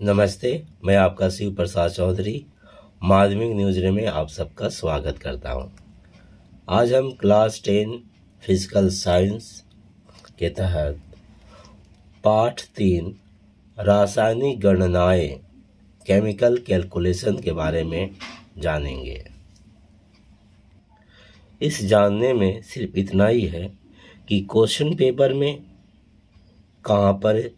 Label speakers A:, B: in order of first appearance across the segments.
A: नमस्ते, मैं आपका शिव प्रसाद चौधरी माध्यमिक न्यूज़ रे में आप सबका स्वागत करता हूं। आज हम क्लास 10 फिजिकल साइंस के तहत पाठ 3 रासायनिक गणनाएं केमिकल कैलकुलेशन के बारे में जानेंगे। इस जानने में सिर्फ इतना ही है कि क्वेश्चन पेपर में कहाँ पर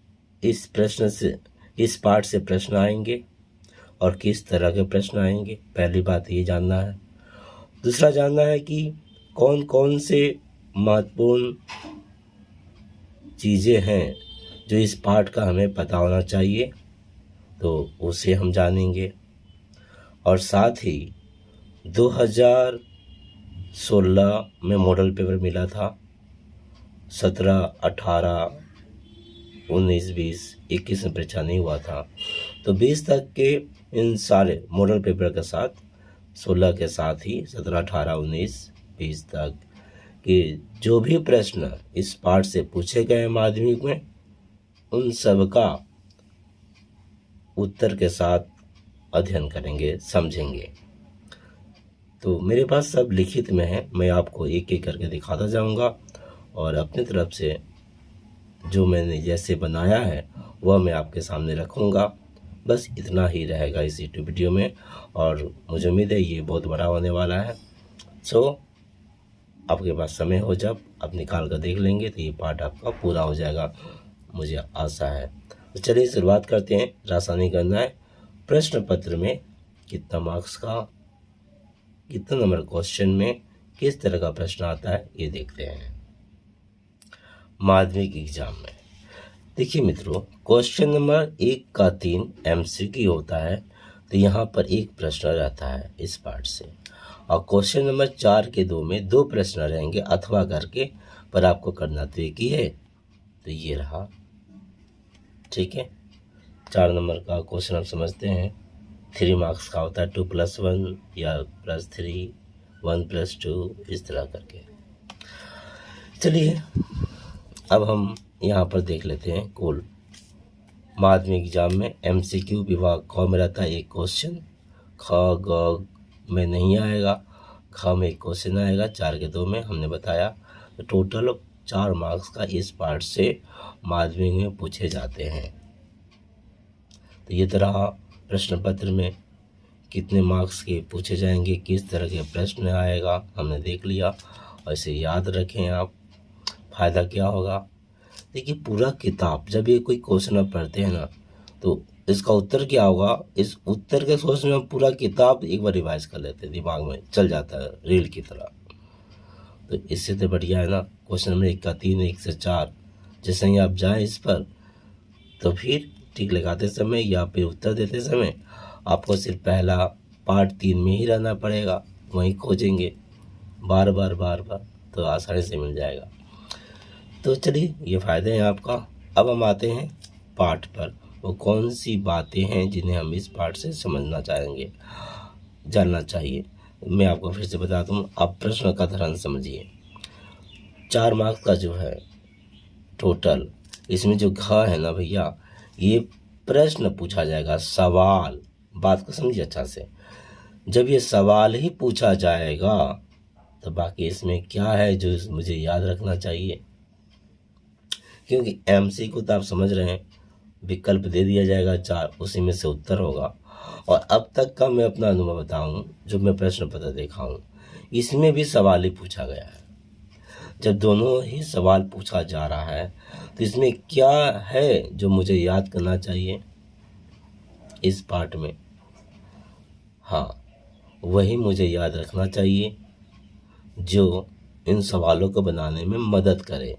A: इस पार्ट से प्रश्न आएंगे और किस तरह के प्रश्न आएंगे, पहली बात ये जानना है। दूसरा जानना है कि कौन कौन से महत्वपूर्ण चीज़ें हैं जो इस पार्ट का हमें पता होना चाहिए, तो उसे हम जानेंगे। और साथ ही 2016 में मॉडल पेपर मिला था, 17, 18, 19, 20, 21 में परीक्षा नहीं हुआ था, तो 20 तक के इन सारे मॉडल पेपर के साथ 16 के साथ ही 17, 18, 19, 20 तक के जो भी प्रश्न इस पार्ट से पूछे गए माध्यमिक में, उन सब का उत्तर के साथ अध्ययन करेंगे, समझेंगे। तो मेरे पास सब लिखित में है, मैं आपको एक एक करके दिखाता जाऊंगा और अपनी तरफ से जो मैंने जैसे बनाया है वह मैं आपके सामने रखूँगा। बस इतना ही रहेगा इस यूट्यूब वीडियो में और मुझे उम्मीद है ये बहुत बड़ा होने वाला है। सो आपके पास समय हो जब आप निकाल कर देख लेंगे तो ये पार्ट आपका पूरा हो जाएगा, मुझे आशा है। तो चलिए शुरुआत करते हैं। रासायनिक गणनाएं प्रश्न पत्र में कितना मार्क्स का, कितना नंबर क्वेश्चन में किस तरह का प्रश्न आता है ये देखते हैं। माध्यमिक एग्जाम में देखिए मित्रों, क्वेश्चन नंबर 1 का 3 MCQ होता है, तो यहाँ पर एक प्रश्न रहता है इस पार्ट से, और क्वेश्चन नंबर 4 के 2 में 2 प्रश्न रहेंगे अथवा करके, पर आपको करना तो एक ही है, तो ये रहा। ठीक है, 4 नंबर का क्वेश्चन आप समझते हैं, 3 मार्क्स का होता है, 2 + 1 या +3, 1 + 2, इस तरह करके। चलिए अब हम यहाँ पर देख लेते हैं। कुल माध्यमिक एग्जाम में MCQ विभाग ख में रहता है एक क्वेश्चन, ख ग में नहीं आएगा, ख में एक क्वेश्चन आएगा, 4 के 2 में हमने बताया। तो टोटल 4 मार्क्स का इस पार्ट से माध्यमिक में पूछे जाते हैं। तो ये तरह प्रश्न पत्र में कितने मार्क्स के पूछे जाएंगे, किस तरह के प्रश्न आएगा, हमने देख लिया। और इसे याद रखें आप, फ़ायदा क्या होगा। देखिए पूरा किताब जब ये कोई क्वेश्चन आप पढ़ते हैं ना, तो इसका उत्तर क्या होगा, इस उत्तर के सोचने में पूरा किताब एक बार रिवाइज कर लेते हैं, दिमाग में चल जाता है रील की तरह। तो इससे तो बढ़िया है ना, क्वेश्चन नंबर 1 का 3, 1 से 4 जैसे ही आप जाएं इस पर, तो फिर टिक लगाते समय या फिर उत्तर देते समय आपको सिर्फ पहला पार्ट 3 में ही रहना पड़ेगा, वहीं खोजेंगे बार बार, तो आसानी से मिल जाएगा। तो चलिए ये फ़ायदे हैं आपका। अब हम आते हैं पाठ पर, वो कौन सी बातें हैं जिन्हें हम इस पाठ से समझना चाहेंगे, जानना चाहिए। मैं आपको फिर से बता दूं, आप प्रश्न का धरन समझिए। 4 मार्क्स का जो है टोटल, इसमें जो घ है ना भैया, ये प्रश्न पूछा जाएगा, सवाल। बात को समझिए अच्छा से, जब ये सवाल ही पूछा जाएगा तो बाकी इसमें क्या है जो मुझे याद रखना चाहिए, क्योंकि MCQ तो आप समझ रहे हैं, विकल्प दे दिया जाएगा 4, उसी में से उत्तर होगा। और अब तक का मैं अपना अनुभव बताऊं, जो मैं प्रश्न पत्र देखा हूं, इसमें भी सवाल ही पूछा गया है। जब दोनों ही सवाल पूछा जा रहा है तो इसमें क्या है जो मुझे याद करना चाहिए इस पार्ट में, हाँ वही मुझे याद रखना चाहिए जो इन सवालों को बनाने में मदद करे,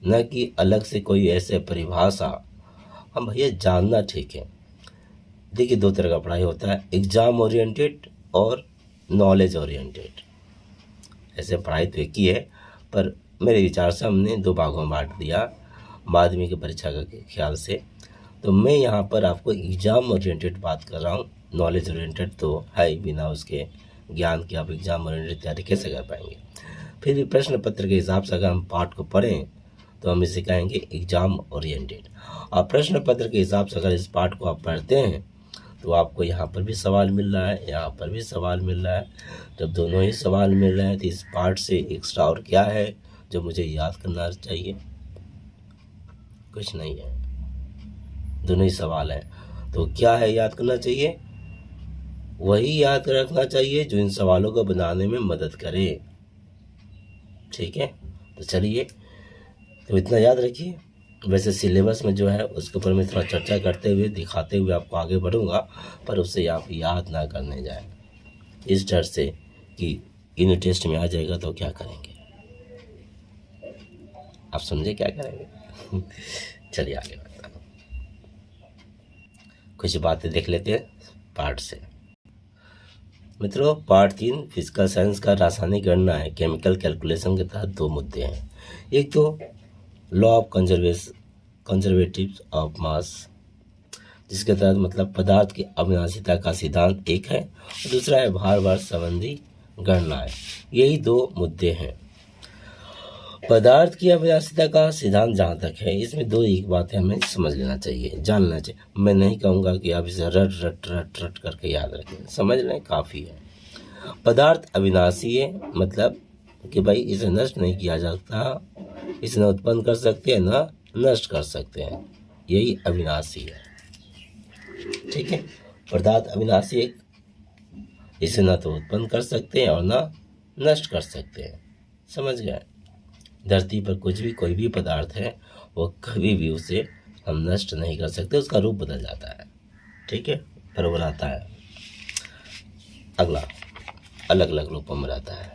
A: न कि अलग से कोई ऐसे परिभाषा। हम भैया जानना ठीक है। देखिए 2 तरह का पढ़ाई होता है, एग्ज़ाम ओरिएंटेड और नॉलेज ओरिएंटेड। ऐसे पढ़ाई तो एक ही है, पर मेरे विचार से हमने 2 भागों में बांट दिया माध्यमिक की परीक्षा के ख्याल से। तो मैं यहाँ पर आपको एग्ज़ाम ओरिएंटेड बात कर रहा हूँ, नॉलेज ओरिएंटेड तो है ही, बिना उसके ज्ञान के आप एग्ज़ाम ओरिएंटेड तैयारी कैसे कर पाएंगे। फिर भी प्रश्न पत्र के हिसाब से अगर हम पाठ को पढ़ें तो हम इसे कहेंगे एग्जाम ओरिएंटेड। और प्रश्न पत्र के हिसाब से अगर इस पार्ट को आप पढ़ते हैं तो आपको यहाँ पर भी सवाल मिल रहा है, यहाँ पर भी सवाल मिल रहा है। जब दोनों ही सवाल मिल रहे हैं तो इस पार्ट से एक्स्ट्रा और क्या है जो मुझे याद करना चाहिए? कुछ नहीं है, दोनों ही सवाल हैं। तो क्या है याद करना चाहिए? वही याद रखना चाहिए जो इन सवालों को बनाने में मदद करे। ठीक है, तो चलिए, तो इतना याद रखिए। वैसे सिलेबस में जो है उसके ऊपर मैं थोड़ा चर्चा करते हुए दिखाते हुए आपको आगे बढ़ूंगा, पर उससे आप याद ना करने जाए इस डर से कि यूनिट टेस्ट में आ जाएगा तो क्या करेंगे। आप समझे क्या करेंगे? चलिए आगे बढ़ता हूँ। कुछ बातें देख लेते हैं पार्ट से। मित्रों, पार्ट 3 फिजिकल साइंस का रासायनिक गणना है केमिकल कैलकुलेशन के तहत 2 मुद्दे हैं। एक तो law of conservative of mass, जिसके तहत मतलब पदार्थ की अविनाशिता का सिद्धांत एक है, और दूसरा है भार संबंधी गणना है। यही 2 मुद्दे हैं। पदार्थ की अविनाशिता का सिद्धांत जहाँ तक है, इसमें 2 एक बातें हमें समझ लेना चाहिए, जान लेना चाहिए। मैं नहीं कहूँगा कि आप इसे रट करके याद रखें, समझ लें काफ़ी है। पदार्थ अविनाशी है, मतलब कि भाई इसे नष्ट नहीं किया जाता, इसे न उत्पन्न कर सकते हैं न नष्ट कर सकते हैं, यही अविनाशी है। ठीक है, पदार्थ अविनाशी है, इसे न तो उत्पन्न कर सकते हैं और न नष्ट कर सकते हैं। समझ गए? धरती पर कुछ भी कोई भी पदार्थ है वो कभी भी उसे हम नष्ट नहीं कर सकते, उसका रूप बदल जाता है। ठीक है, बराबर आता है। अगला अलग अलग रूपों में रहता है।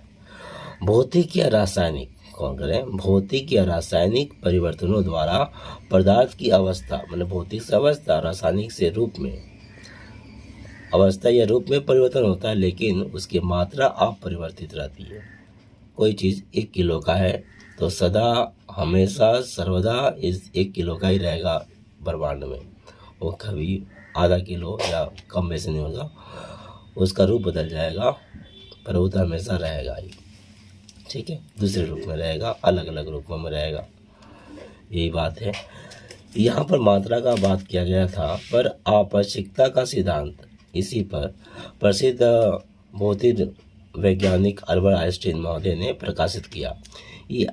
A: भौतिक या रासायनिक कौन करें? भौतिक या रासायनिक परिवर्तनों द्वारा पदार्थ की अवस्था, मतलब भौतिक से अवस्था, रासायनिक से रूप में, अवस्था या रूप में परिवर्तन होता है, लेकिन उसकी मात्रा अपरिवर्तित रहती है। कोई चीज़ 1 किलो का है तो सदा हमेशा सर्वदा इस 1 किलो का ही रहेगा ब्रह्मांड में, वो कभी आधा किलो या कम में से नहीं होगा, उसका रूप बदल जाएगा, पर वो तो हमेशा रहेगा ही। ठीक है, दूसरे रूप में रहेगा, अलग अलग रूपों में रहेगा, यही बात है। यहाँ पर मात्रा का बात किया गया था, पर आपेक्षिकता का सिद्धांत इसी पर प्रसिद्ध भौतिक वैज्ञानिक अल्बर्ट आइंस्टीन महोदय ने प्रकाशित किया। ये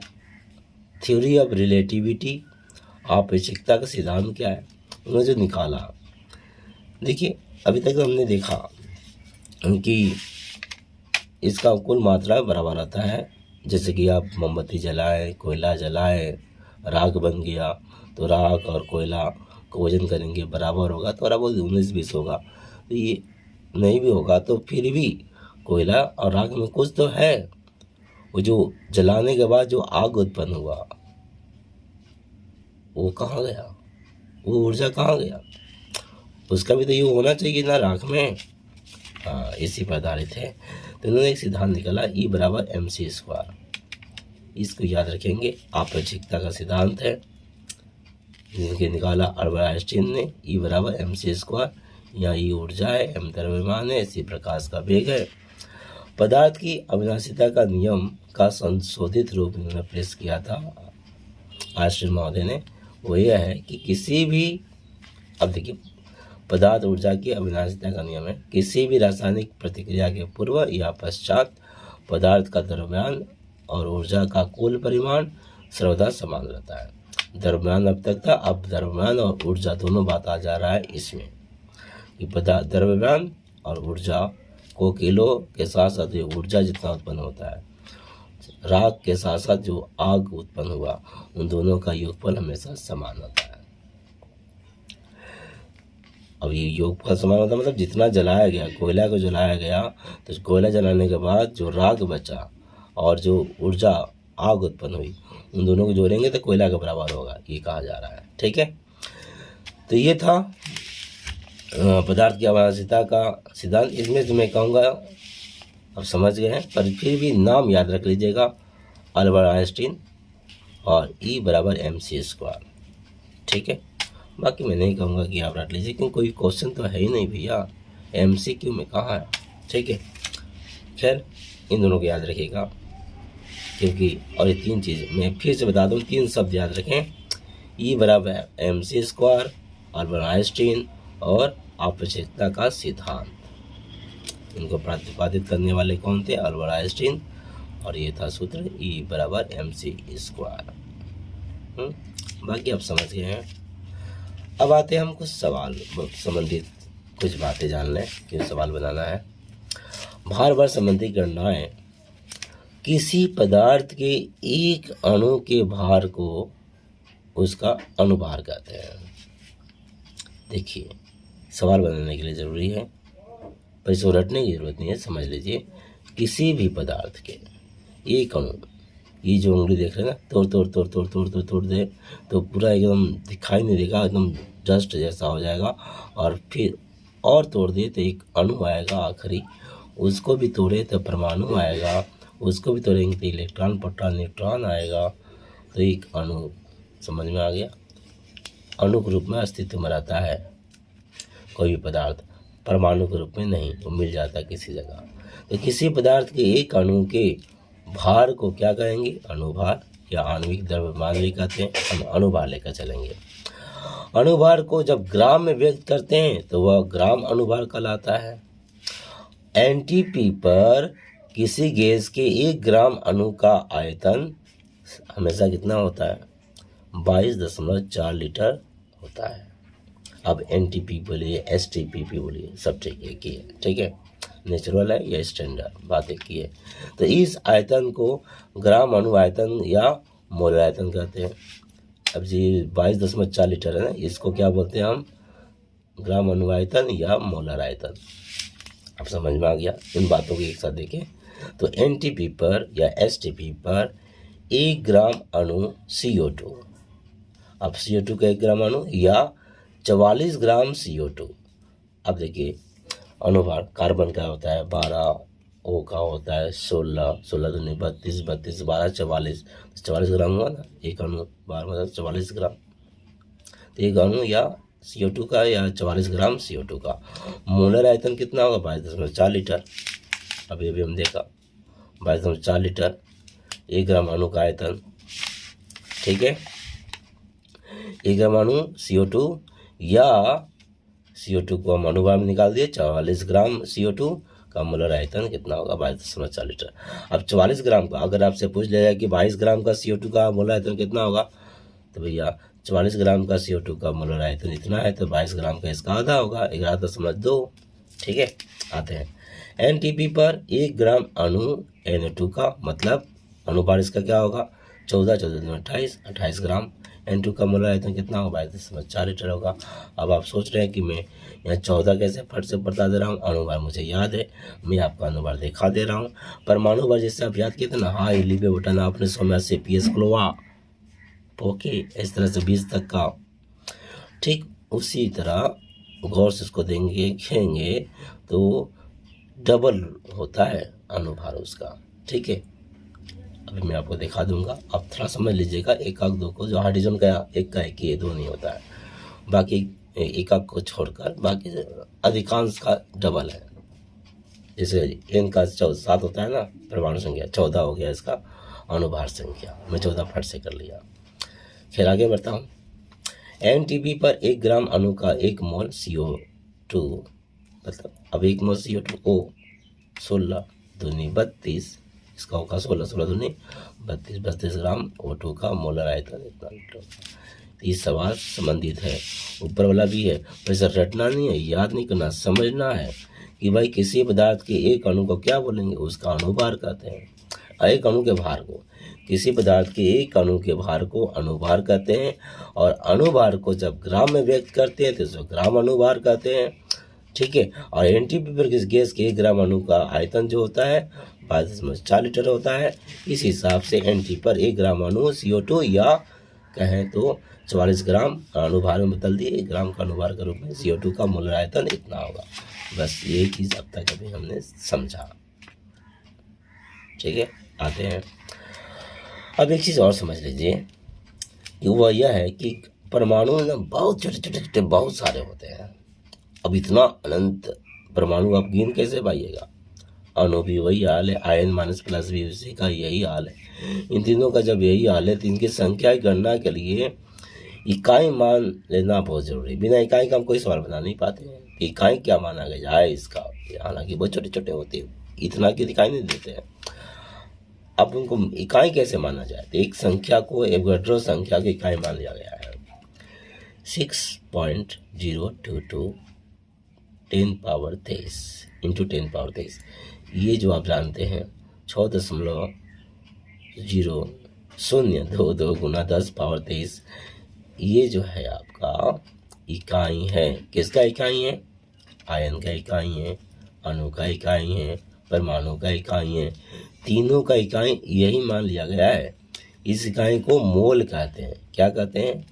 A: थ्योरी ऑफ रिलेटिविटी, आपेक्षिकता का सिद्धांत क्या है उन्होंने जो निकाला। देखिए, अभी तक हमने देखा कि इसका कुल मात्रा बराबर आता है। जैसे कि आप मोमबत्ती जलाएं, कोयला जलाएं, राख बन गया, तो राख और कोयला को वजन करेंगे बराबर होगा, तो बराबर 19-20 होगा। तो ये नहीं भी होगा तो फिर भी कोयला और राख में कुछ तो है। वो जो जलाने के बाद जो आग उत्पन्न हुआ वो कहाँ गया? वो ऊर्जा कहाँ गया? उसका भी तो ये होना चाहिए ना राख में। इसी पर आधारित है। तो उन्होंने एक सिद्धांत निकाला, E बराबर mc²। इसको याद रखेंगे, आपेक्षिकता का सिद्धांत है जिनके निकाला अल्बर्ट आइंस्टीन ने। E बराबर mc²। यहाँ E ऊर्जा है, m द्रव्यमान है, c प्रकाश का वेग है। पदार्थ की अविनाशिता का नियम का संशोधित रूप इन्होंने पेश किया था आइंस्टीन महोदय ने। वो यह है कि किसी भी, अब देखिए, पदार्थ ऊर्जा की अविनाशिता का नियम है, किसी भी रासायनिक प्रतिक्रिया के पूर्व या पश्चात पदार्थ का द्रव्यमान और ऊर्जा का कुल परिमाण सर्वदा समान रहता है। द्रव्यमान अब तक था, अब द्रव्यमान और ऊर्जा दोनों बात आ जा रहा है इसमें कि पदार्थ द्रव्यमान और ऊर्जा को किलो के साथ साथ ऊर्जा जितना उत्पन्न होता है, राख के साथ साथ जो आग उत्पन्न हुआ, उन दोनों का योगफल हमेशा समान होता है। अब ये योगफल समान होता है मतलब जितना जलाया गया, कोयला को जलाया गया, तो कोयला जलाने के बाद जो राख बचा और जो ऊर्जा आग उत्पन्न हुई, उन दोनों को जोड़ेंगे तो कोयला के बराबर होगा, ये कहा जा रहा है। ठीक है, तो ये था पदार्थ की अविनाशिता का सिद्धांत। इसमें तो मैं कहूँगा अब समझ गए हैं, पर फिर भी नाम याद रख लीजिएगा, अल्बर्ट आइंस्टीन और E बराबर mc²। ठीक है, बाकी मैं नहीं कहूँगा कि आप रट लीजिए, क्योंकि कोई क्वेश्चन तो है ही नहीं भैया, MCQ में कहाँ है। ठीक है, खैर इन दोनों को याद रखिएगा। क्योंकि और ये तीन चीज़ मैं फिर से बता दूँ, तीन शब्द याद रखें, ई बराबर mc² अल्बर्ट आइंस्टीन और आवश्यकता का सिद्धांत। इनको प्रतिपादित करने वाले कौन थे? अल्बर्ट आइंस्टीन, और ये था सूत्र ई बराबर mc²। बाकी आप समझ गए हैं। अब आते हैं हम कुछ सवाल संबंधित कुछ बातें जान लें, क्यों सवाल बनाना है। भार बल संबंधी गणनाएं किसी पदार्थ के एक अणु के भार को उसका अनुभार कहते हैं। देखिए, सवाल बनाने के लिए ज़रूरी है, पर इसको रटने की ज़रूरत नहीं है, समझ लीजिए। किसी भी पदार्थ के एक अणु, ये जो उंगली देख रहे हैं ना, तोड़ दे तो पूरा एकदम दिखाई नहीं देगा, एकदम डस्ट जैसा हो जाएगा, और फिर और तोड़ दे तो एक अणु आएगा आखिरी, उसको भी तोड़े तो परमाणु आएगा, उसको भी तोड़ेंगे तो इलेक्ट्रॉन, प्रोटॉन, न्यूट्रॉन आएगा, तो एक अणु। समझ में आ गया? अणु के रूप में अस्तित्व में रहता है कोई भी पदार्थ, परमाणु के रूप में नहीं, वो मिल जाता है किसी जगह। तो किसी पदार्थ के एक अणु के भार को क्या कहेंगे? अनुभार, या आणविक द्रव्यमान भी कहते हैं। हम अनुभार लेकर चलेंगे। अनुभार को जब ग्राम में व्यक्त करते हैं तो वह ग्राम अनुभार कहलाता है। एनटीपी पर किसी गैस के 1 ग्राम अणु का आयतन हमेशा कितना होता है? 22.4 लीटर होता है। अब एनटीपी बोलिए, एसटीपी बोलिए, सब ठीक है, नेचुरल है या स्टैंडर्ड, बात एक ही है। तो इस आयतन को ग्राम अणु आयतन या मोल आयतन कहते हैं। अब जी 22.4 लीटर है ना, इसको क्या बोलते हैं हम? ग्राम अणु आयतन या मोलर आयतन। अब समझ में आ गया? इन बातों को एक साथ देखें तो एनटीपी पर या एसटीपी पर 1 ग्राम अणु CO2, अब CO2 का 1 ग्राम अणु या 44 ग्राम CO2। अब देखिए अनुभार, कार्बन का होता है 12, O का होता है 16, 16 दूनी 32, 32 12 44, 44 ग्राम हुआ ना एक अणु, 12 मतलब 44 ग्राम। तो एक अणु या CO2 का या 44 ग्राम CO2 का मोलर आयतन कितना होगा? 22.4 लीटर। अभी हम देखा 22.4 लीटर 1 ग्राम अणु का आयतन, ठीक है। 1 ग्राम अणु CO2 या CO2 को हम अनुभार में निकाल दिए, 44 ग्राम CO2 का मोलर आयतन कितना होगा? 22.4 लीटर। अब 44 ग्राम का अगर आपसे पूछ लिया जाए कि 22 ग्राम का CO2 का मोलर आयतन कितना होगा, तो भैया 44 ग्राम का CO2 का मोलर आयतन इतना है, तो 22 ग्राम का इसका आधा होगा, 11.2। ठीक है, आते हैं एनटीपी पर 1 ग्राम अणु Na2 का मतलब अनुभार इसका क्या होगा? 14, 14 28, 28 ग्राम। N2 का मोलर आयतन कितना होगा? 22.4 लीटर होगा। अब आप सोच रहे हैं कि मैं यहाँ 14 कैसे फट से बता दे रहा हूँ, अनुभार मुझे याद है, मैं आपका अनुभार दिखा दे रहा हूँ। परमाणु भार जैसे आप याद किए थे ना, हाई लिबे बटन आपने 180 PS क्लोवा, ओके, इस तरह से 20 तक का, ठीक उसी तरह गौर से इसको देखेंगे तो डबल होता है अनुभार उसका, ठीक है। अभी मैं आपको दिखा दूंगा, आप थोड़ा समझ लीजिएगा। एकाक दो को जो हाइड्रोजन का एक का एक ही, दो नहीं होता है, बाकी एकाक को छोड़कर बाकी अधिकांश का डबल है। जैसे एन का 7 होता है ना परमाणु संख्या, 14 हो गया इसका अनुभार संख्या, मैं 14 फट से कर लिया। फिर आगे बढ़ता हूँ। एनटीपी पर 1 ग्राम अणु का 1 मोल CO2 मतलब अब 1 मोल CO2 O 16 दूनी 32, इसका होगा 16, 16 दूनी 32, 32 ग्राम O2 का मोलर आयतन इतना लीटर। ये सवाल संबंधित है, ऊपर वाला भी है, वैसे रटना नहीं है, याद नहीं करना, समझना है कि भाई किसी पदार्थ के एक अणु को क्या बोलेंगे? उसका अनुभार कहते हैं। एक अणु के भार को, किसी पदार्थ के एक अणु के भार को अनुभार कहते हैं, और अनुभार को जब ग्राम में व्यक्त करते हैं तो उसको ग्राम अनुभार कहते हैं, ठीक है। और एनटीपी पर किस गैस के 1 ग्राम अणु का आयतन जो होता है 22.4 लीटर होता है। इस हिसाब से एनटीपी पर 1 ग्राम अणु CO2 या कहें तो 44 ग्राम अनुभार में बदल दिए, 1 ग्राम का अनुभार के रूप में CO2 का मोलर आयतन इतना होगा। बस ये चीज़ अब तक अभी हमने समझा, ठीक है। आते हैं अब एक चीज़ और समझ लीजिए कि वह यह है कि परमाणु ना बहुत छोटे छोटे छोटे बहुत सारे होते हैं। अब इतना अनंत परमाणु आप गिन कैसे पाइएगा? अणु भी वही हाल है, आयन माइनस प्लस भी उसी का यही हाल है। इन तीनों का जब यही हाल है तो इनकी संख्या की गणना के लिए इकाई मान लेना बहुत जरूरी। बिना इकाई का हम कोई सवाल बना नहीं पाते हैं। इकाई क्या माना गया जाए इसका, हालांकि बहुत छोटे छोटे होते हैं, इतना की दिखाई नहीं देते हैं। अब उनको इकाई कैसे माना जाए, तो एक संख्या को एवोगाड्रो संख्या की इकाई मान लिया गया है 6.022 10⁻23 इंटू 10⁻23। ये जो आप जानते हैं 6.00022 गुना 10⁻23, ये जो है आपका इकाई है। किसका इकाई है? आयन का इकाई है, अणु का इकाई है, परमाणु का इकाई है, तीनों का इकाई यही मान लिया गया है। इस इकाई को मोल कहते हैं। क्या कहते हैं?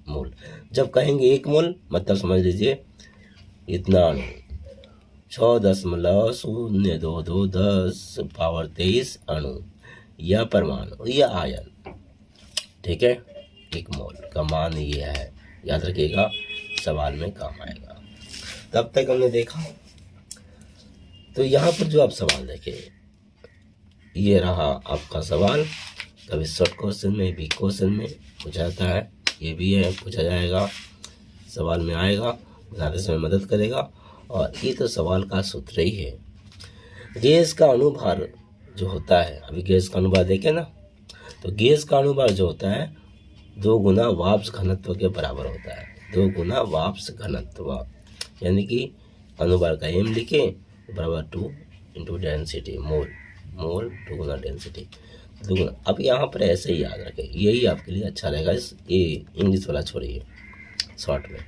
A: मोल। जब कहेंगे 1 मोल मतलब समझ लीजिए इतना अणु 6.022 10⁻23 अणु या परमाणु या आयन, ठीक है। 1 मोल का मान ये है, याद रखिएगा, सवाल में काम आएगा। तब तक हमने देखा। तो यहाँ पर जो आप सवाल देखें, ये रहा आपका सवाल। कभी शॉर्ट क्वेश्चन में भी क्वेश्चन में पूछा जाता है, ये भी है पूछा जाएगा, सवाल में आएगा, बनाते समय मदद करेगा। और ये तो सवाल का सूत्र ही है। गैस का अणुभार जो होता है, अभी गैस का अणुभार देखें ना, तो गैस का अणुभार जो होता है 2 गुना वाष्प घनत्व के बराबर होता है। 2 गुना वाष्प घनत्व, यानी कि अणुभार का m लिखे बराबर 2 इंटू डेंसिटी, मोल 2 गुना डेंसिटी 2 गुना। अब यहाँ पर ऐसे ही याद रखें, यही आपके लिए अच्छा रहेगा। ये इंग्लिश वाला छोड़िए, शॉर्ट में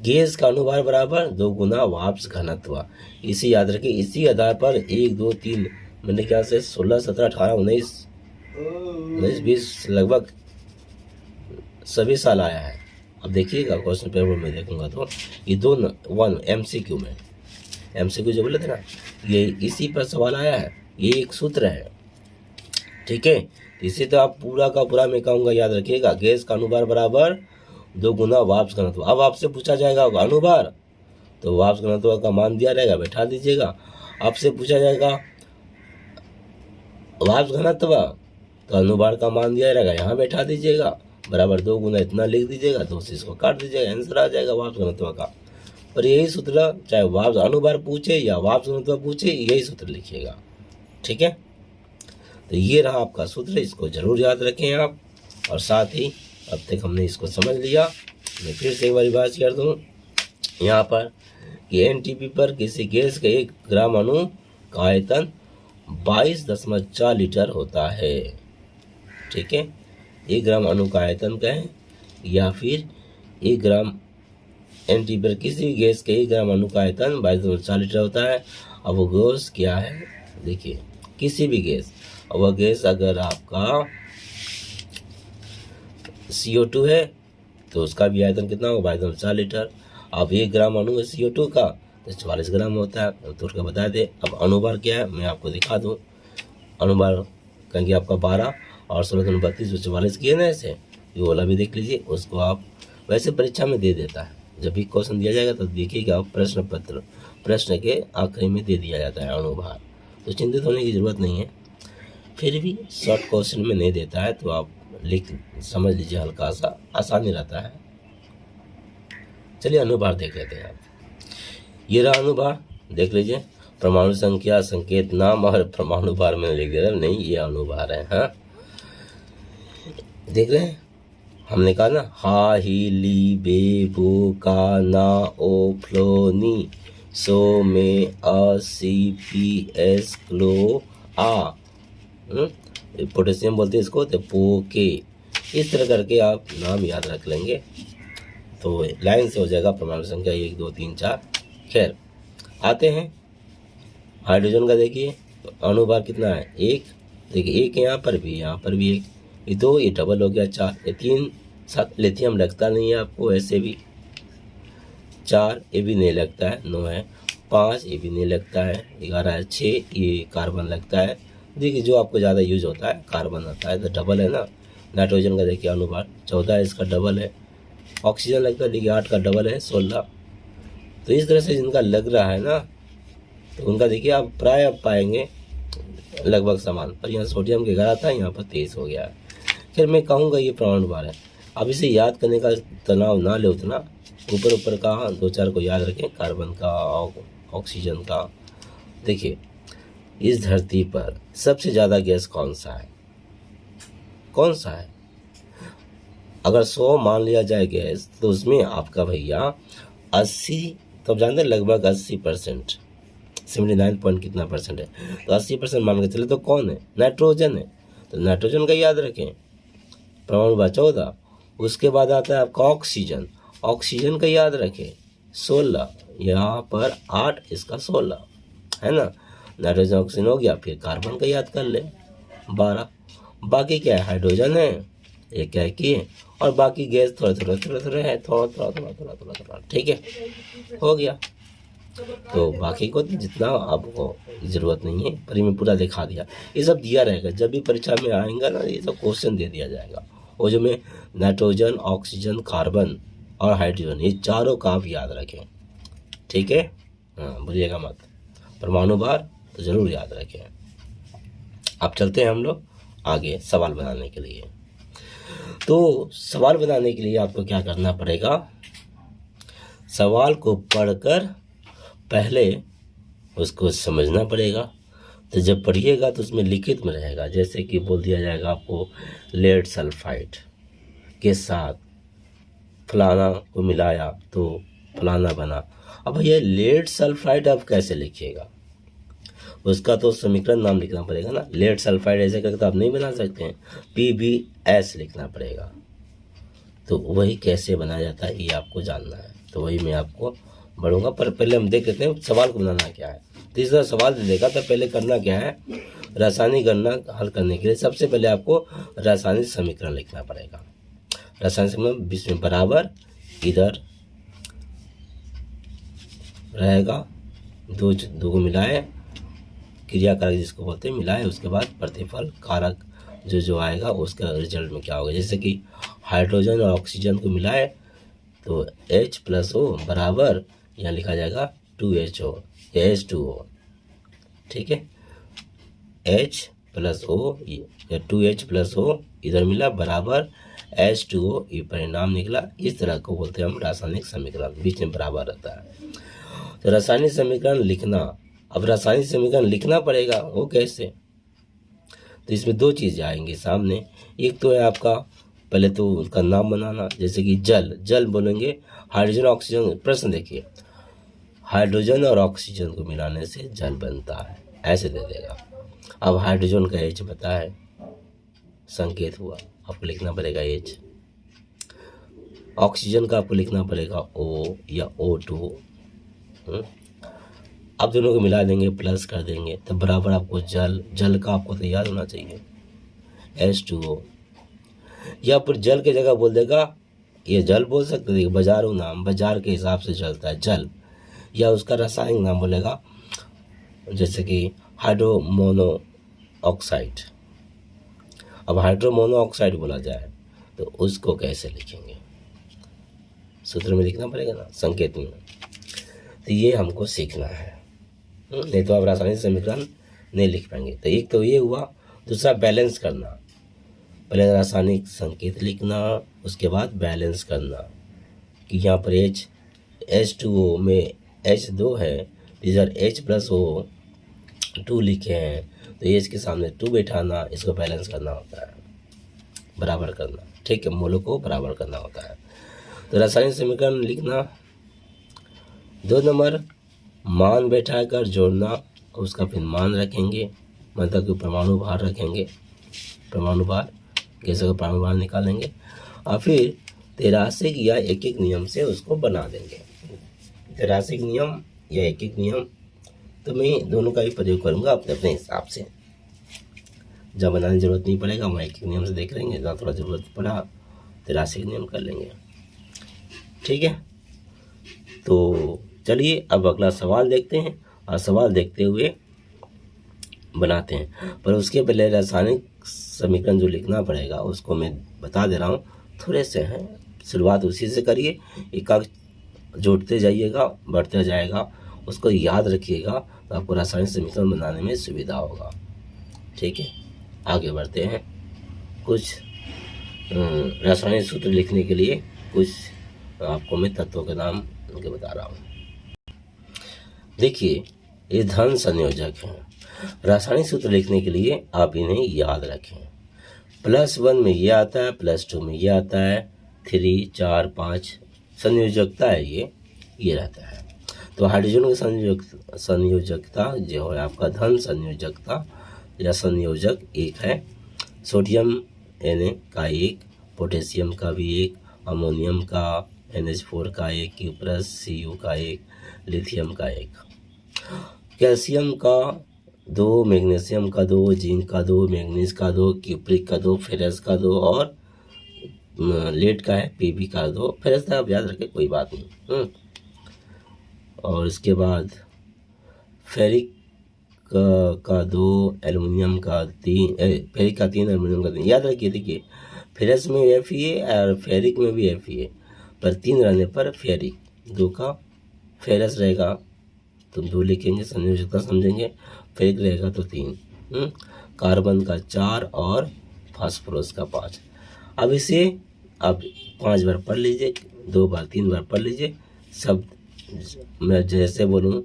A: गैस का अणुभार बराबर 2 गुना वाष्प घनत्व, इसी याद रखें। इसी आधार पर 1 2 3 मैंने क्या से 16 17 18 19 20 लगभग सभी साल आया है। अब देखिएगा क्वेश्चन पेपर में देखूंगा तो ये 1 MCQ में, MCQ जो बोले थे ना, ये इसी पर सवाल आया है। ये एक सूत्र है, ठीक है। इसे तो आप पूरा का पूरा मैं कहूँगा याद रखिएगा। गैस का अणुभार बराबर 2 गुना वाष्प घनत्व। अब आपसे पूछा जाएगा अणुभार, तो वाष्प घनत्व का मान दिया रहेगा, बैठा दीजिएगा। आपसे पूछा जाएगा वाष्प घनत्व, तो अणुभार का मान दिया रहेगा, यहाँ बैठा दीजिएगा, बराबर 2 गुना इतना लिख दीजिएगा, 2 से इसको काट दीजिएगा, आंसर आ जाएगा वाष्प घनत्व का। और यही सूत्र चाहे वाष्प अणुभार पूछे या वाष्प घनत्व पूछे, यही सूत्र लिखिएगा, ठीक है। तो ये रहा आपका सूत्र, इसको जरूर याद रखें आप। और साथ ही अब तक हमने इसको समझ लिया, मैं फिर से एक बार बात कर दूँ यहाँ पर कि NTP पर किसी गैस के 1 ग्राम अणु का आयतन 22.4 लीटर होता है, ठीक है। 1 ग्राम अणु का आयतन कहें या फिर 1 ग्राम NTP पर किसी गैस के 1 ग्राम अणु का आयतन 22.4 लीटर होता है। अब वो गैस क्या है, देखिए किसी भी गैस, और वह गैस अगर आपका CO2 है तो उसका भी आयतन कितना होगा, 22.4 लीटर। अब 1 ग्राम अणु है CO2 का तो 44 ग्राम होता है, तो उसका बता दे। अब अणुभार क्या है मैं आपको दिखा दूँ। अणुभार कहेंगे आपका 12 और 16 32 44 किए ना, ऐसे ये वाला भी देख लीजिए। उसको आप वैसे परीक्षा में दे देता है, जब भी क्वेश्चन दिया जाएगा तो देखिएगा प्रश्न पत्र, प्रश्न के आखिरी में दे दिया जाता है अणुभार, तो चिंतित होने की ज़रूरत नहीं है। फिर भी शॉर्ट क्वेश्चन में नहीं देता है तो आप लिख समझ लीजिए, हल्का सा आसानी रहता है। चलिए अणुभार देख लेते हैं आप। ये रहा अणुभार, देख लीजिए। परमाणु संख्या, संकेत, नाम और परमाणु भार में लिख दिया, नहीं ये अणुभार है। हाँ देख रहे हैं, हमने कहा ना हा ही ली बे बो का ना ओ फ्लो नी सो में अ सी पी एस क्लो आ, पोटेशियम बोलते हैं इसको, तो पो के, इस तरह करके आप नाम याद रख लेंगे तो लाइन से हो जाएगा परमाणु संख्या 1 2 3 4। खैर आते हैं हाइड्रोजन का। देखिए अणुभार कितना है, 1, देखिए 1 यहाँ पर भी 1, ये 2, ये डबल हो गया 4, ये 3 7 लिथियम लगता नहीं है आपको, ऐसे भी 4 ये भी नहीं लगता है, 9 है, 5 ये भी नहीं लगता है, 11 है, 6 ये कार्बन लगता है। देखिए जो आपको ज़्यादा यूज होता है कार्बन आता है, तो डबल है ना। नाइट्रोजन का देखिए अणुभार 14 है, इसका डबल है। ऑक्सीजन लगता है, देखिए 8 का डबल है 16। तो इस तरह से जिनका लग रहा है ना तो उनका देखिए आप प्राय आप पाएंगे लगभग समान, पर यहाँ सोडियम के घर आता है, यहाँ पर 23 हो गया है। फिर मैं कहूँगा ये परमाणु भार है। अब इसे याद करने का तनाव ना ले उतना, ऊपर ऊपर का 2-4 को याद रखें, कार्बन का, ऑक्सीजन का। देखिए इस धरती पर सबसे ज़्यादा गैस कौन सा है, कौन सा है? अगर 100 मान लिया जाए गैस, तो उसमें आपका भैया 80, तो आप जानते हैं लगभग 80%, 79 पॉइंट कितना परसेंट है, तो 80% मान के चले तो कौन है? नाइट्रोजन है। तो नाइट्रोजन का याद रखें, परमाणु भार 14। उसके बाद आता है आपका ऑक्सीजन, ऑक्सीजन का याद रखें 16, यहाँ पर 8, इसका 16 है ना। नाइट्रोजन ऑक्सीजन हो गया, फिर कार्बन का याद कर ले 12। बाकी क्या है? हाइड्रोजन है, एक क्या की है, और बाकी गैस थोड़ा है, थोड़ा, ठीक है, हो गया। तो बाकी को जितना आपको ज़रूरत नहीं है, पर मैं पूरा दिखा दिया। ये सब दिया रहेगा, जब भी परीक्षा में आएगा ना, ये सब क्वेश्चन दे दिया जाएगा। और जो में नाइट्रोजन, ऑक्सीजन, कार्बन और हाइड्रोजन, ये चारों का आप याद रखें, ठीक है। हाँ, भूलिएगा मत। परमाणु भार तो ज़रूर याद रखें। अब चलते हैं हम लोग आगे सवाल बनाने के लिए। तो सवाल बनाने के लिए आपको क्या करना पड़ेगा? सवाल को पढ़कर पहले उसको समझना पड़ेगा। तो जब पढ़िएगा तो उसमें लिखित में रहेगा, जैसे कि बोल दिया जाएगा आपको लेड सल्फाइड के साथ फलाना को मिलाया तो फलाना बना। अब भैया लेड सल्फाइड आप कैसे लिखिएगा? उसका तो समीकरण नाम लिखना पड़ेगा ना। लेड सल्फाइड ऐसे करके तो आप नहीं बना सकते हैं, PbS लिखना पड़ेगा। तो वही कैसे बनाया जाता है ये आपको जानना है, तो वही मैं आपको बढ़ूंगा। पर पहले हम देख लेते हैं सवाल को बनाना क्या है। तीसरा सवाल दे देगा, तो पहले करना क्या है? रासायनिक गणना हल करने के लिए सबसे पहले आपको रासायनिक समीकरण लिखना पड़ेगा। रासायनिक समीकरण बीच में बराबर, इधर रहेगा दो को मिलाए, क्रिया कारक जिसको बोलते हैं मिलाए, उसके बाद प्रतिफल कारक जो आएगा उसका रिजल्ट में क्या होगा। जैसे कि हाइड्रोजन और ऑक्सीजन को मिलाए तो H+O बराबर, यहाँ लिखा जाएगा 2HO, H2O, ठीक है। H+O या 2H+O इधर मिला बराबर H2O, ये परिणाम निकला। इस तरह को बोलते हैं हम रासायनिक समीकरण, बीच में बराबर रहता है। तो रासायनिक समीकरण लिखना, अब रासायनिक समीकरण लिखना पड़ेगा, वो कैसे? तो इसमें दो चीज़ें आएंगी सामने। एक तो है आपका पहले तो उसका नाम बनाना, जैसे कि जल बोलेंगे, हाइड्रोजन ऑक्सीजन। प्रश्न देखिए, हाइड्रोजन और ऑक्सीजन को मिलाने से जल बनता है, ऐसे दे देगा। अब हाइड्रोजन का H पता है, संकेत हुआ, आपको लिखना पड़ेगा H। ऑक्सीजन का आपको लिखना पड़ेगा O या O2। अब दोनों को मिला देंगे, प्लस कर देंगे, तो बराबर आपको जल का आपको तो याद होना चाहिए H2O। या फिर जल के जगह बोल देगा, ये जल बोल सकते थे, बाजारों नाम, बाजार के हिसाब से चलता है जल, या उसका रासायनिक नाम बोलेगा, जैसे कि हाइड्रोमोनो ऑक्साइड। अब हाइड्रोमोनो ऑक्साइड बोला जाए तो उसको कैसे लिखेंगे? सूत्र में लिखना पड़ेगा ना, संकेत में। तो ये हमको सीखना है, नहीं तो आप रासायनिक समीकरण नहीं लिख पाएंगे। तो एक तो ये हुआ, दूसरा बैलेंस करना। पहले रासायनिक संकेत लिखना, उसके बाद बैलेंस करना कि यहाँ पर H2O में H2 है, इधर H+O 2 लिखे हैं, तो H के सामने 2 बैठाना, इसको बैलेंस करना होता है, बराबर करना, ठीक है, मोलों को बराबर करना होता है। तो रासायनिक समीकरण लिखना। 2 नंबर मान बैठा कर जोड़ना, उसका फिर मान रखेंगे, मतलब कि परमाणु भार रखेंगे, परमाणु भार, गैसों का परमाणु भार निकालेंगे, और फिर तेरासिक या एक नियम से उसको बना देंगे। तेरासिक नियम या एक नियम, तो मैं दोनों का ही प्रयोग करूँगा अपने अपने हिसाब से। जब बनाने की जरूरत नहीं पड़ेगा, वहाँ एक नियम से देख लेंगे, जहाँ थोड़ा ज़रूरत पड़ा तेरासिक नियम कर लेंगे, ठीक है। तो चलिए अब अगला सवाल देखते हैं, और सवाल देखते हुए बनाते हैं। पर उसके पहले रासायनिक समीकरण जो लिखना पड़ेगा उसको मैं बता दे रहा हूँ, थोड़े से हैं, शुरुआत उसी से करिए, एकाक जोड़ते जाइएगा, बढ़ते जाएगा, उसको याद रखिएगा तो आपको रासायनिक समीकरण बनाने में सुविधा होगा। ठीक है, आगे बढ़ते हैं। कुछ रासायनिक सूत्र लिखने के लिए कुछ आपको मैं तत्वों के नाम उनके बता रहा हूँ। देखिए, ये धन संयोजक हैं। रासायनिक सूत्र लिखने के लिए आप इन्हें याद रखें। +1 में ये आता है, +2 में ये आता है, 3, 4, 5 संयोजकता है ये रहता है। तो हाइड्रोजन की संयोजकता जो है आपका धन संयोजकता या संयोजक 1 है। सोडियम Na का 1, पोटेशियम का भी 1, अमोनियम का NH4 का 1, क्यूप्रस Cu का 1, लिथियम का 1, कैल्शियम का 2, मैग्नीशियम का 2, जिंक का 2, मैग्नीज का 2, क्यूप्रिक का 2, फेरस का 2 और लेड का है Pb का 2। फेरस का आप याद रखें, कोई बात नहीं। और इसके बाद फेरिक का 2, एल्युमिनियम का 3, फेरिक का 3, एल्युमिनियम का 3 याद रखिए। देखिए, फेरस में Fe और फेरिक में भी Fe, पर 3 रहने पर फेरिक, 2 का फेरस रहेगा तो 2 लिखेंगे, संयोजकता समझेंगे। फेरिक रहेगा तो 3, कार्बन का 4 और फास्फोरस का 5। अब इसे आप 5 बार पढ़ लीजिए, 2 बार 3 बार पढ़ लीजिए। सब मैं जैसे बोलूँ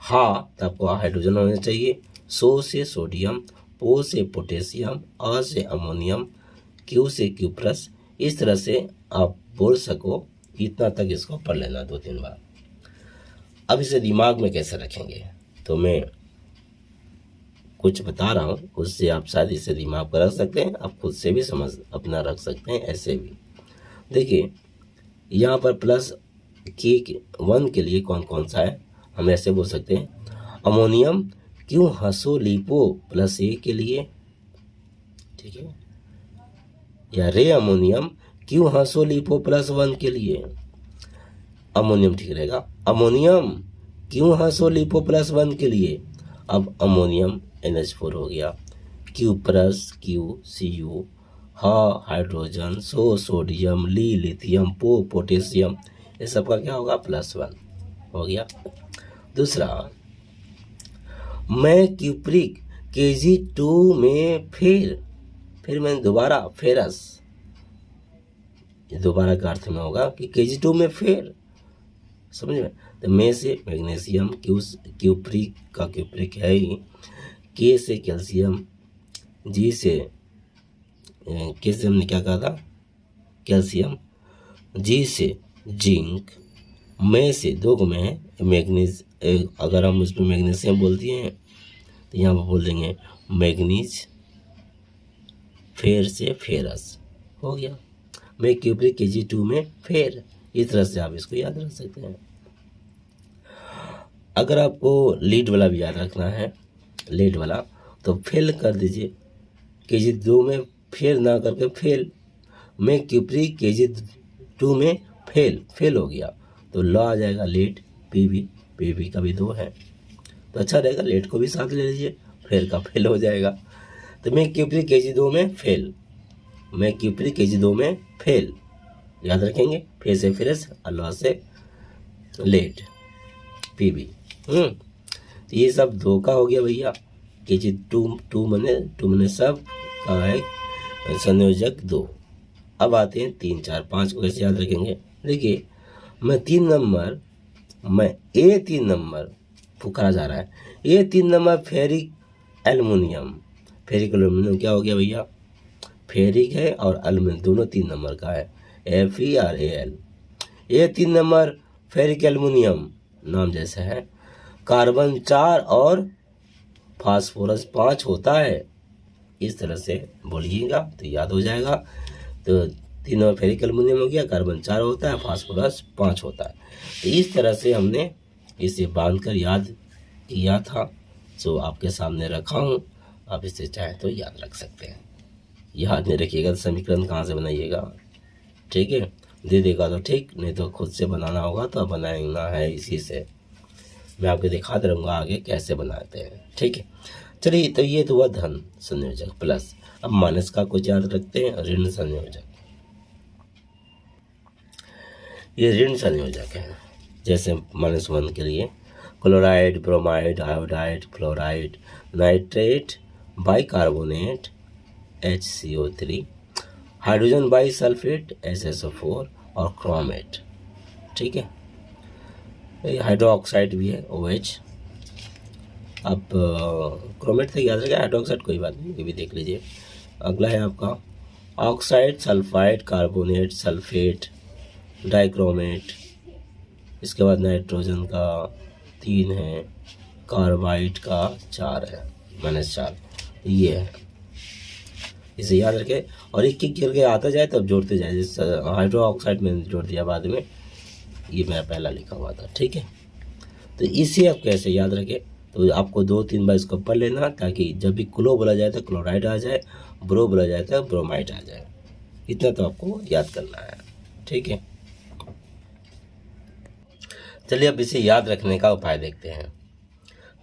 A: हाँ तो आपको हाइड्रोजन होना चाहिए, सो से सोडियम, पो से पोटेशियम, अ से अमोनियम, क्यू से क्यूप्रस। इस तरह से आप बोल सको, इतना तक इसको पढ़ लेना 2-3 बार। अब इसे दिमाग में कैसे रखेंगे, तो मैं कुछ बता रहा हूँ, उससे आप शायद इसे दिमाग पर रख सकते हैं। आप खुद से भी समझ अपना रख सकते हैं, ऐसे भी। देखिए, यहाँ पर +1 के लिए कौन कौन सा है, हम ऐसे बोल सकते हैं। अमोनियम क्यों हसो लिपो +A के लिए, ठीक है, या रे अमोनियम क्यों हसो लिपो +1 के लिए। अमोनियम ठीक रहेगा। अमोनियम क्यों हसो लिपो +1 के लिए। अब अमोनियम NH4 हो गया, क्यूप्रस Cu, हा hydrogen, so sodium, lithium, potassium, ये सब का क्या होगा +1 हो गया। दूसरा, मैं क्यूप्रिक Kg2 में फिर मैंने दोबारा फेरस, ये दोबारा का अर्थ में होगा कि Kg2 में फिर, समझ में। तो मैं से मैग्नीशियम, क्यूप्रिक का क्यूप्रिक है ही, के से कैल्शियम, जी से के से हमने क्या कहा था कैल्शियम, जी से जिंक, में से 2 को में है मैग्नीज। अगर हम उसमें मैग्नीशियम बोल दिए हैं तो यहाँ पर बोल देंगे मैग्नीज, फेर से फेरस हो गया। मैं क्यूप्रिक Kg2 में फेर, इस तरह से आप इसको याद रख सकते हैं। अगर आपको लीड वाला भी याद रखना है, लीड वाला, तो फेल कर दीजिए, Kg2 में फेल ना करके फेल। मैं क्यूप्रिक Kg2 में फेल हो गया तो ल आ जाएगा लेड, पीबी का भी 2 है तो अच्छा रहेगा, लेड को भी साथ ले लीजिए, फेल का फेल हो जाएगा। तो मैं क्यूप्रिक Kg2 में फेल, मैं क्यूप्रिक Kg2 में फेल याद रखेंगे। फेर से फेरस, अल्लाह से लेड, पीबी। तो ये सब 2 का हो गया भैया। Kg2 मैंने सब का है संयोजक 2। अब आते हैं 3, 4, 5 को कैसे याद रखेंगे। देखिए, मैं 3 नंबर फुकरा जा रहा है, A3 नंबर फेरिक एल्युमिनियम क्या हो गया भैया, फेरिक है और एल्युमिनियम दोनों 3 नंबर का है, Fe और Al। A3 number ferric aluminium नाम जैसा है, कार्बन 4 और फास्फोरस 5 होता है, इस तरह से बोलिएगा तो याद हो जाएगा। तो 3 नंबर फेरिक एल्युमिनियम हो गया, कार्बन 4 होता है, फास्फोरस 5 होता है। तो इस तरह से हमने इसे बांधकर याद किया था, जो आपके सामने रखा हूँ, आप इसे चाहें तो याद रख सकते हैं। याद नहीं रखिएगा तो समीकरण कहाँ से बनाइएगा, ठीक है, दे देगा तो ठीक, नहीं तो खुद से बनाना होगा तो बनाना है। इसी से मैं आपको दिखाते रहूँगा आगे कैसे बनाते हैं, ठीक है। चलिए, तो ये तो हुआ धन संयोजक प्लस। अब माइनस का कुछ याद रखते हैं, ऋण संयोजक। ये ऋण संयोजक है, जैसे -1 के लिए chloride, bromide, iodide, fluoride, nitrate, bicarbonate HCO3, hydrogen bisulphate HSO4 और क्रोमेट। ठीक है, हाइड्रोक्साइड भी है OH। अब क्रोमेट से याद रखिए, हाइड्रोक्साइड कोई बात नहीं, ये भी देख लीजिए। अगला है आपका oxide, sulphide, carbonate, sulphate, dichromate. इसके बाद नाइट्रोजन का 3 है, कार्बाइड का 4 है, -4 ये है। इसे याद रखें और एक एक करके आता जाए तब जोड़ते जाए। जैसे हाइड्रोक्साइड में जोड़ दिया बाद में, ये मेरा पहला लिखा हुआ था। ठीक है, तो इसे आप कैसे याद रखें, तो आपको 2-3 बार इसको पढ़ लेना, ताकि जब भी क्लो बोला जाए तो क्लोराइड आ जाए, ब्रो बोला जाए तो ब्रोमाइड आ जाए। इतना तो आपको याद करना है। ठीक है, चलिए अब इसे याद रखने का उपाय देखते हैं।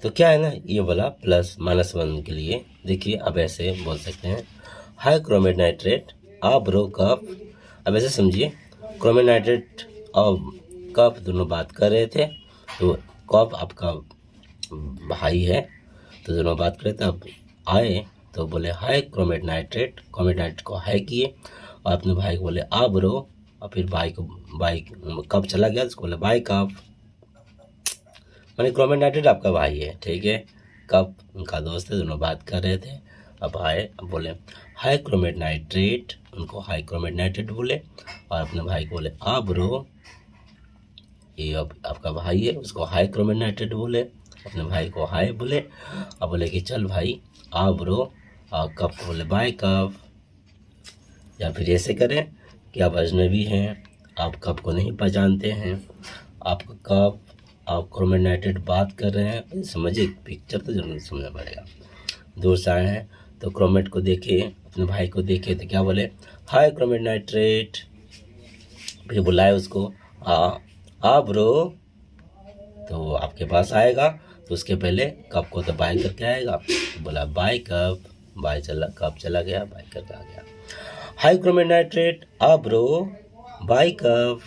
A: तो क्या है ना, ये वाला +-1 के लिए देखिए, अब ऐसे बोल सकते हैं, हाई क्रोमेट नाइट्रेट आ ब्रो कप। अब ऐसे समझिए, क्रोमेट नाइट्रेट और कप दोनों बात कर रहे थे, तो कप आपका भाई है, तो दोनों बात कर रहे थे। अब आए तो बोले हाई क्रोमेट नाइट्रेट को हाई किए, और अपने भाई को बोले आ ब्रो, और फिर भाई कप चला गया, उसको बोले बाई कप। मैंने क्रोमेट नाइट्रेट आपका भाई है, ठीक है, कप उनका दोस्त है, दोनों बात कर रहे थे। अब आए, अब बोले हाई क्रोमेट नाइट्रेट, उनको हाई क्रोमेट नाइट्रेट बोले, और अपने भाई को बोले आ ब्रो, ये अब आपका भाई है, उसको हाई क्रोमेट नाइट्रेट बोले, अपने भाई को हाई बोले। अब बोले कि चल भाई आ ब्रो, और कप को बोले बाय कप। या फिर ऐसे करें कि आप अजनबी हैं, आप कप को नहीं पहचानते हैं, आपका कप आप क्रोमेट नाइट्रेट बात कर रहे हैं, समझिए, पिक्चर तो जरूर समझना पड़ेगा। दूर से आए हैं तो क्रोमेट को देखे, अपने भाई को देखे, तो क्या बोले हाय क्रोमेट नाइट्रेट। फिर बुलाए उसको आ ब्रो, तो आपके पास आएगा, तो उसके पहले कप को तो बाय करके आएगा, तो बोला बाय कप, बाय चला, कप चला गया, बाय करके आ गया। हाई क्रोमेट नाइट्रेट आ ब्रो, बाय कप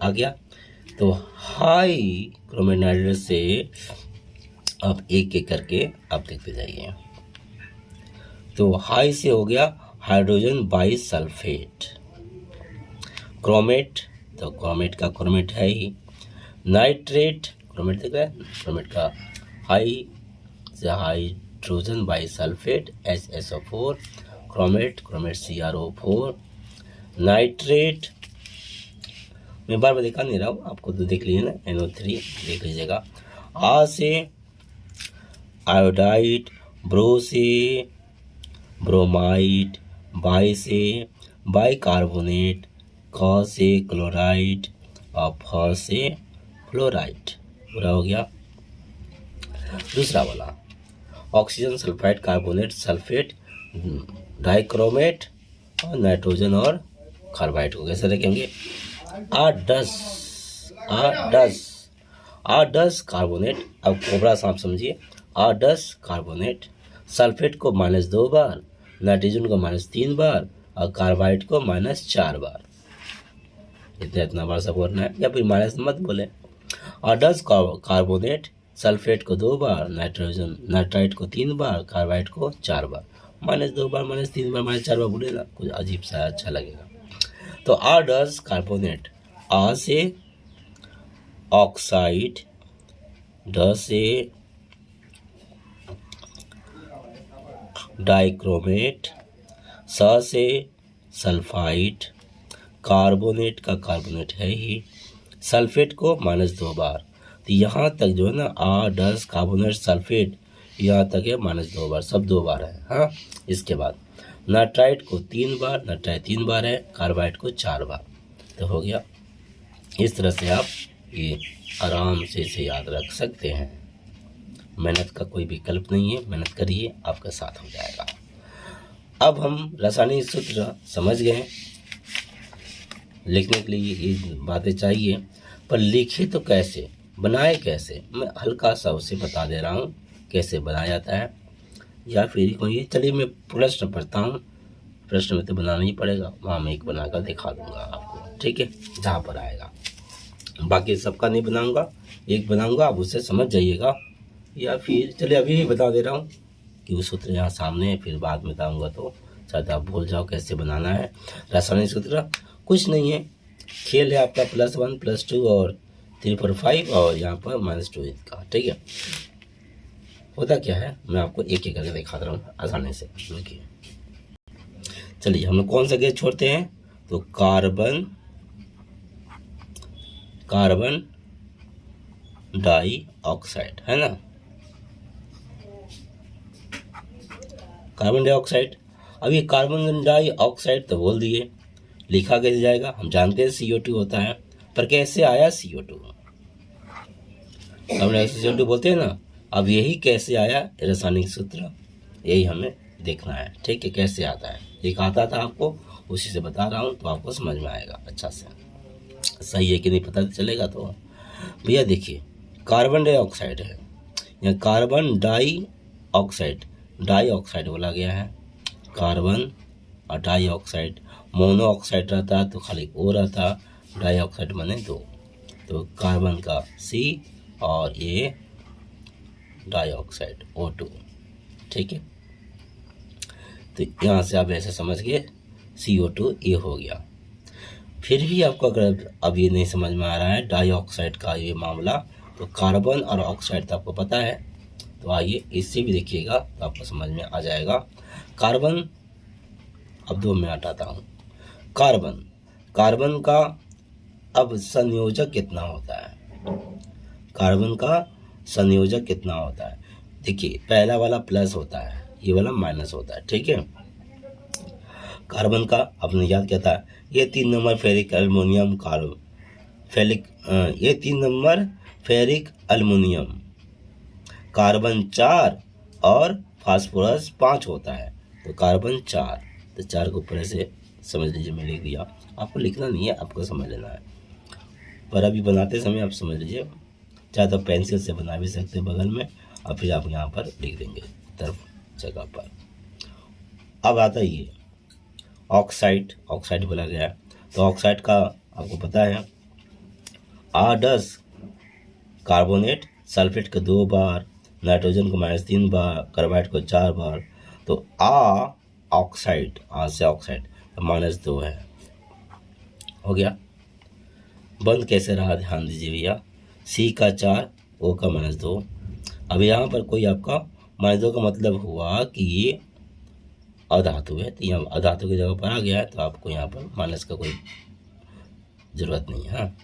A: आ गया। तो हाई क्रोमेट नाइट्रेट से आप एक एक करके आप देखते जाइए। तो हाई से हो गया हाइड्रोजन बाइसल्फेट। क्रोमेट, तो क्रोमेट का क्रोमेट है ही। नाइट्रेट, क्रोमेट दिख रहा है, क्रोमेट का हाई से hydrogen bisulphate HSO4, chromate CrO4। Nitrate मैं बार बार दिखा नहीं रहा हूँ, आपको तो देख लीजिए ना, NO3 देख लीजिएगा। आ से आयोडाइड, ब्रो से ब्रोमाइड, बाई से बाइकार्बोनेट, क से क्लोराइड, और फ से फ्लोराइड। पूरा हो गया। दूसरा वाला oxygen, sulphide, carbonate, sulphate, dichromate, और नाइट्रोजन और कार्बाइड को कैसे रखेंगे, A10 कार्बोनेट। अब कोबरा सांप समझिए, A10 कार्बोनेट, सल्फेट को -2 बार, नाइट्रोजन को -3 बार, और कार्बाइड को -4 बार। इतना बार सब बोलना है, या फिर माइनस मत बोले। A10 कार्बोनेट, सल्फेट को 2 बार, नाइट्राइट को 3 बार, कार्बाइड को 4 बार। -2 बार, -3 बार, -4 बार बोले ना, कुछ अजीब सा अच्छा लगेगा। तो A10 कार्बोनेट, आ से ऑक्साइड, ड से डाइक्रोमेट, स से सल्फाइड, कार्बोनेट का कार्बोनेट है ही, सल्फेट को -2 बार। तो यहाँ तक जो है ना, A10 कार्बोनेट, सल्फेट, यहाँ तक है -2 बार, सब 2 बार है। हाँ, इसके बाद नाइट्राइट को 3 बार, नाइट्राइट 3 बार है, कार्बाइड को 4 बार। तो हो गया। इस तरह से आप ये आराम से इसे याद रख सकते हैं। मेहनत का कोई विकल्प नहीं है, मेहनत करिए, आपका साथ हो जाएगा। अब हम रासायनिक सूत्र समझ गए, लिखने के लिए ये बातें चाहिए, पर लिखे तो कैसे, बनाए कैसे, मैं हल्का सा उसे बता दे रहा हूँ कैसे बनाया जाता है। या फिर कोई, चलिए मैं प्रश्न पढ़ता हूँ, प्रश्न में तो बनाना ही पड़ेगा, वहाँ मैं एक बनाकर दिखा दूंगा आपको, ठीक है, जहाँ पर आएगा। बाकी सबका नहीं बनाऊंगा, एक बनाऊंगा, आप उससे समझ जाइएगा, या फिर चलिए अभी भी बता दे रहा हूँ कि वो सूत्र यहाँ सामने है, फिर बाद में बताऊंगा तो शायद आप भूल जाओ कैसे बनाना है। रासायनिक सूत्र कुछ नहीं है, खेल है आपका +1 +2 और 3 4 5 और यहाँ पर -2 का। ठीक है, होता क्या है मैं आपको एक एक करके दिखा रहा हूँ आसानी से। देखिए चलिए हम लोग कौन सा गैस छोड़ते हैं, तो कार्बन डाइऑक्साइड है ना, कार्बन डाइऑक्साइड। अब ये कार्बन डाइऑक्साइड तो बोल दिए, लिखा कैसे जाएगा, हम जानते हैं CO2 होता है, पर कैसे आया CO2, कार्बन डाइऑक्साइड CO2 बोलते हैं ना। अब यही कैसे आया रासायनिक सूत्र, यही हमें देखना है। ठीक है, कैसे आता है, एक आता था आपको, उसी से बता रहा हूँ तो आपको समझ में आएगा अच्छा से। सही है कि नहीं पता चलेगा। तो भैया देखिए कार्बन डाइऑक्साइड है, यहाँ कार्बन डाइऑक्साइड बोला गया है, कार्बन और डाइऑक्साइड, मोनोऑक्साइड रहता तो खाली O रहता, डाइऑक्साइड माने 2, तो कार्बन का C और ये डाइऑक्साइड O2। ठीक है, तो यहाँ से आप ऐसे समझ गए CO2 ये हो गया। फिर भी आपको अगर अब ये नहीं समझ में आ रहा है डाइऑक्साइड का ये मामला, तो कार्बन और ऑक्साइड तो आपको पता है, तो आइए इससे भी देखिएगा तो आपको समझ में आ जाएगा। कार्बन अब 2 में हटाता हूँ, कार्बन का अब संयोजक कितना होता है, कार्बन का संयोजक कितना होता है। देखिए पहला वाला प्लस होता है, ये वाला माइनस होता है। ठीक है, कार्बन का आपने याद किया था, ये 3 नंबर फेरिक एल्युमिनियम ये 3 नंबर फेरिक एल्युमिनियम, कार्बन 4 और फास्फोरस 5 होता है, तो कार्बन 4, तो 4 को ऊपर से समझ लीजिए मैं लिख दिया, आपको लिखना नहीं है, आपको समझ लेना है, पर अभी बनाते समय आप समझ लीजिए, चाहे तो पेंसिल से बना भी सकते हैं बगल में, और फिर आप यहाँ पर लिख देंगे तरफ जगह पर। अब आता है ये ऑक्साइड बोला गया है, तो ऑक्साइड का आपको पता है R10 कार्बोनेट, सल्फेट को 2 बार, नाइट्रोजन को -3 बार, कार्बाइड को 4 बार, तो ऑक्साइड, से ऑक्साइड -2 है, हो गया। बंद कैसे रहा ध्यान दीजिए भैया, C का 4, O का -2। अब यहाँ पर कोई आपका -2 का मतलब हुआ कि ये अधातु है, तो यहाँ अधातु की जगह पर आ गया है, तो आपको यहाँ पर माइनस का कोई ज़रूरत नहीं है। हाँ,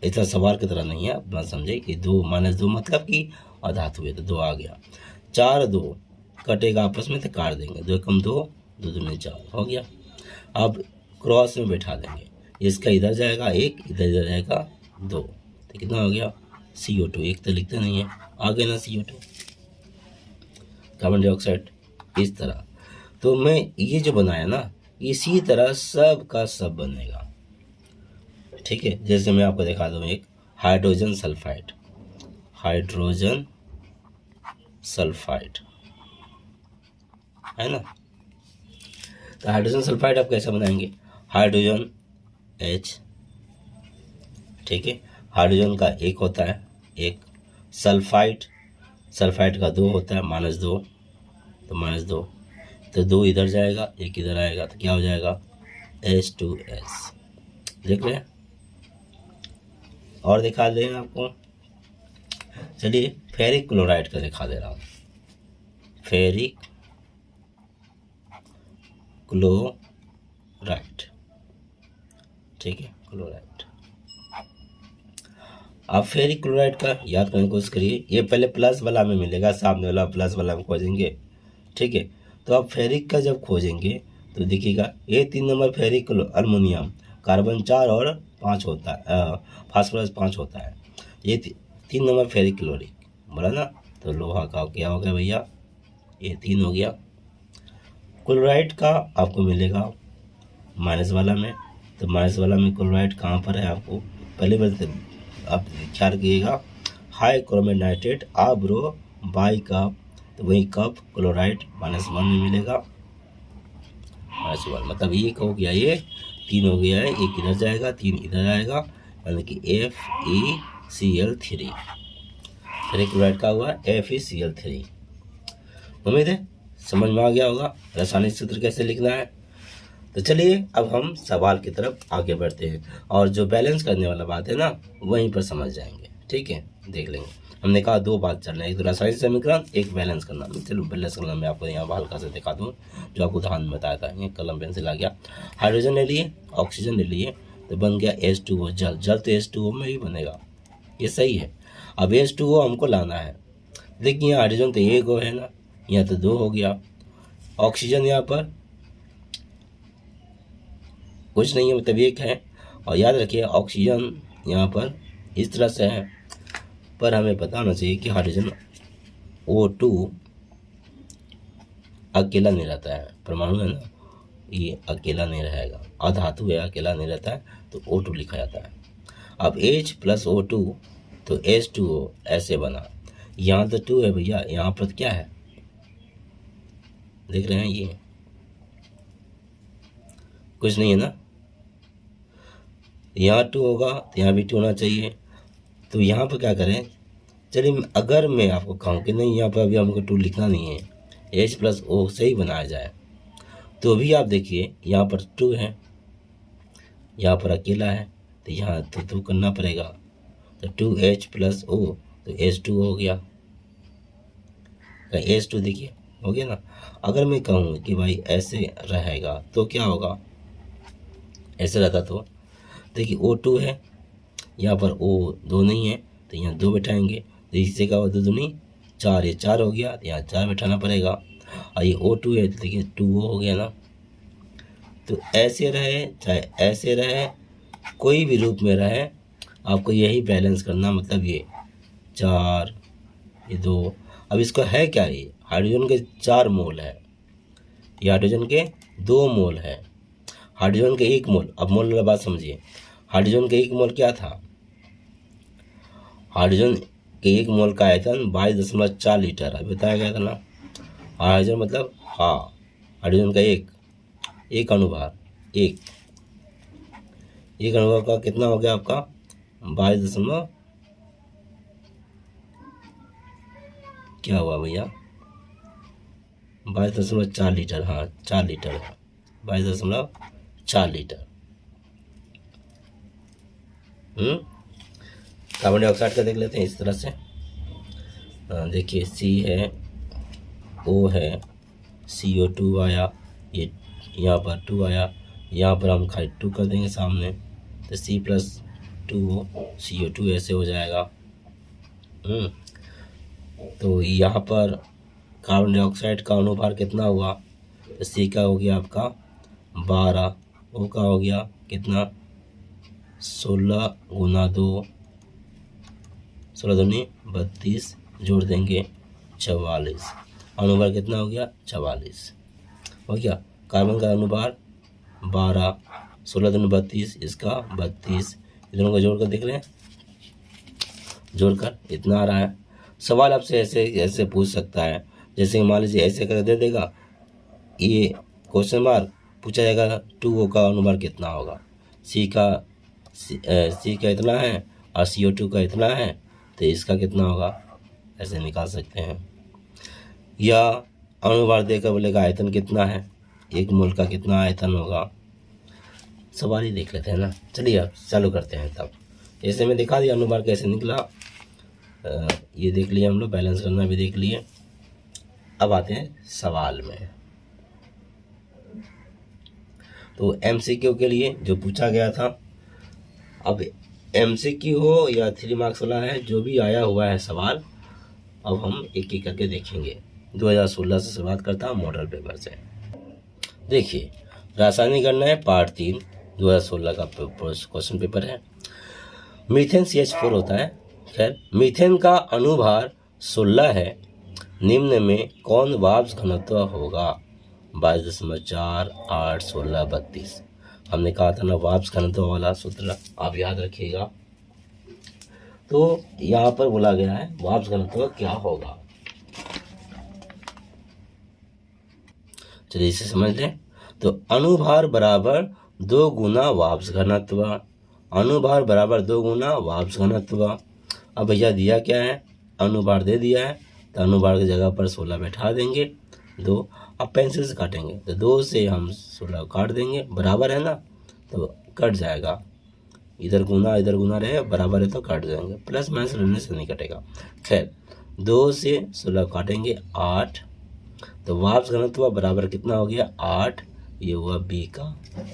A: इतना सवाल की तरह नहीं है, अपना समझे कि 2 -2 मतलब कि अधातु है, तो 2 आ गया। 4 2 कटेगा आपस में तो काट देंगे, 2 कम 2, 2 दूनी 4 हो गया। अब क्रॉस में बैठा देंगे, इसका इधर जाएगा 1, इधर जाएगा 2, तो कितना हो गया CO2, एक तो लिखते नहीं है, आ गया ना CO2, कार्बन डाइऑक्साइड। इस तरह तो मैं ये जो बनाया ना, इसी तरह सब का सब बनेगा। ठीक है, जैसे मैं आपको दिखा दूँ, एक हाइड्रोजन सल्फाइड है ना, तो हाइड्रोजन सल्फाइड आप कैसे बनाएंगे, हाइड्रोजन H, ठीक है, हाइड्रोजन का 1 होता है, एक सल्फाइड का 2 होता है, -2, तो -2, तो 2 इधर जाएगा, 1 इधर आएगा, तो क्या हो जाएगा H2S। देख रहे हैं, और दिखा दें आपको, चलिए फेरिक क्लोराइड का दिखा दे रहा हूँ, फेरिक क्लोराइड, ठीक है, क्लोराइड। आप फेरिक क्लोराइड का याद करने की कोशिश करिए, ये पहले प्लस वाला में मिलेगा, सामने वाला प्लस वाला में खोजेंगे। ठीक है, तो आप फेरिक का जब खोजेंगे तो देखिएगा ये 3 नंबर फेरिक एल्युमिनियम, कार्बन 4 और 5 होता है, फास्फोरस 5 होता है, ये 3 नंबर फेरिक क्लोरिक बोला ना, तो लोहा का क्या हो गया भैया, ये 3 हो गया। क्लोराइड का आपको मिलेगा माइनस वाला में, तो माइनस वाला में क्लोराइड कहाँ पर है, आपको पहले बता आप ख्याल कीजिएगा, high chromate nitrate bro by cup, तो वही कप क्लोराइड -1 में मिलेगा, -1 मतलब 1 हो गया, ये 3 हो गया है, 1 इधर जाएगा, 3 इधर आएगा, यानी कि FeCl3। फेरिक क्लोराइड का हुआ FeCl3। उम्मीद है समझ में आ गया होगा रासायनिक सूत्र कैसे लिखना है। तो चलिए अब हम सवाल की तरफ आगे बढ़ते हैं और जो बैलेंस करने वाला बात है ना वहीं पर समझ जाएंगे। ठीक है, देख लेंगे। हमने कहा दो बात चल रहा है, एक तो रासायनिक समीकरण, एक बैलेंस करना। चलो बैलेंस करना मैं आपको यहाँ हल्का से दिखा दूँ जो आपको उदाहरण में बताया था। ये कलम पेंसिल आ गया। हाइड्रोजन ले लिए, ऑक्सीजन ले लिए, तो बन गया H2O जल। जल तो H2O में ही बनेगा, ये सही है। अब H2O हमको लाना है। देखिए यहाँ हाइड्रोजन तो एक हो है ना, यहाँ तो दो हो गया। ऑक्सीजन यहाँ पर कुछ नहीं है, मतलब एक है। और याद रखिए ऑक्सीजन यहाँ पर इस तरह से है, पर हमें पता होना चाहिए कि हाइड्रोजन O2 अकेला नहीं रहता है, परमाणु है ना, ये अकेला नहीं रहेगा। अधातु है, अकेला नहीं रहता है, तो O2 लिखा जाता है। अब H + O2 तो H2O ऐसे बना। यहाँ तो 2 है भैया, यहाँ पर क्या है देख रहे हैं, ये कुछ नहीं है ना। यहाँ 2 होगा तो यहाँ भी 2 होना चाहिए। तो यहाँ पर क्या करें, चलिए अगर मैं आपको कहूँ कि नहीं यहाँ पर अभी हमको 2 लिखना नहीं है, H + O से ही बनाया जाए, तो भी आप देखिए यहाँ पर 2 है, यहाँ पर अकेला है, तो यहाँ तो 2 करना पड़ेगा। तो 2H + O तो H2 हो गया। H2 देखिए हो गया ना। अगर मैं कहूँ कि भाई ऐसे रहेगा तो क्या होगा, ऐसे रहता तो देखिए O2 है, यहाँ पर O2 नहीं है, तो यहाँ 2 बैठाएंगे, तो इससे क्या हुआ 2 दूनी 4, ये 4 हो गया, तो यहाँ 4 बैठाना पड़ेगा। और ये O2 है तो देखिए 2O हो गया ना। तो ऐसे रहे चाहे ऐसे रहे, कोई भी रूप में रहे, आपको यही बैलेंस करना। मतलब ये 4, ये 2। अब इसको है क्या, ये हाइड्रोजन के 4 मोल है, ये हाइड्रोजन के 2 मोल है, हाइड्रोजन के 1 मोल। अब मोल वाला बात समझिए, हाइड्रोजन के 1 मोल क्या था, हाइड्रोजन के 1 मोल का आयतन 22.4 लीटर अभी बताया गया था ना। हाइड्रोजन मतलब हाँ, हाइड्रोजन का एक अणुभार, एक अणुभार का कितना हो गया आपका 22 क्या हुआ भैया 22.4 लीटर। हाँ 4 लीटर है, 22.4 लीटर। कार्बन डाइऑक्साइड का देख लेते हैं इस तरह से। देखिए C है, O है, CO2 आया, ये यहाँ पर 2 आया, यहाँ पर हम खाली 2 कर देंगे सामने, तो C + 2O CO2 ऐसे हो जाएगा। तो यहाँ पर कार्बन डाइऑक्साइड का अनुभार कितना हुआ, तो C का हो गया आपका 12, O का हो गया कितना 16 × 2, 16 दूनी 32, जोड़ देंगे 44, अनुभार कितना हो गया 44 हो गया। कार्बन का अनुभार 12, 16 दूनी 32, इसका 32, दोनों को जोड़कर देख रहे हैं, जोड़कर इतना आ रहा है। सवाल आपसे ऐसे पूछ सकता है, जैसे मान लीजिए ऐसे कर दे देगा, ये क्वेश्चन मार्क पूछा जाएगा 2O का अनुभार कितना होगा, C का इतना है और CO2 का इतना है, तो इसका कितना होगा, ऐसे निकाल सकते हैं। या अनुभार देकर बोलेगा आयतन कितना है, 1 मोल का कितना आयतन होगा, सवाल ही देख लेते हैं ना। चलिए अब चालू करते हैं। तब जैसे मैं दिखा दिया अनुभार कैसे निकला, ये देख लिया हम लोग, बैलेंस करना भी देख लिए। अब आते हैं सवाल में। तो MCQ के लिए जो पूछा गया था, अब MCQ हो या 3 मार्क्स वाला है, जो भी आया हुआ है सवाल, अब हम एक एक करके देखेंगे। 2016 से शुरुआत करता हूँ, मॉडल पेपर से। देखिए रासायनिक गणना पार्ट 3 2016 का क्वेश्चन पेपर है। मीथेन CH4 होता है। खैर मीथेन का अनुभार 16 है, निम्न में कौन वाष्प घनत्व होगा, 22.4, 8, 16, 32। हमने कहा था ना वाष्प घनत्व वाला सूत्र आप याद रखिएगा। तो यहाँ पर बोला गया है वाष्प घनत्व क्या होगा, चलिए इसे समझ लें। तो अनुभार बराबर 2 गुना वाष्प घनत्व, अनुभार बराबर 2 गुना वाष्प घनत्व। अब भैया दिया क्या है, अनुभार दे दिया है, तो अनुभार की जगह पर 16 बैठा देंगे 2। अब पेंसिल से काटेंगे तो 2 से हम 16 काट देंगे, बराबर है ना, तो कट जाएगा, इधर गुना रहे, बराबर है तो काट देंगे, प्लस माइनस लेने से नहीं कटेगा। खैर 2 से 16 काटेंगे 8, तो वाष्प घनत्व बराबर कितना हो गया 8, ये हुआ बी का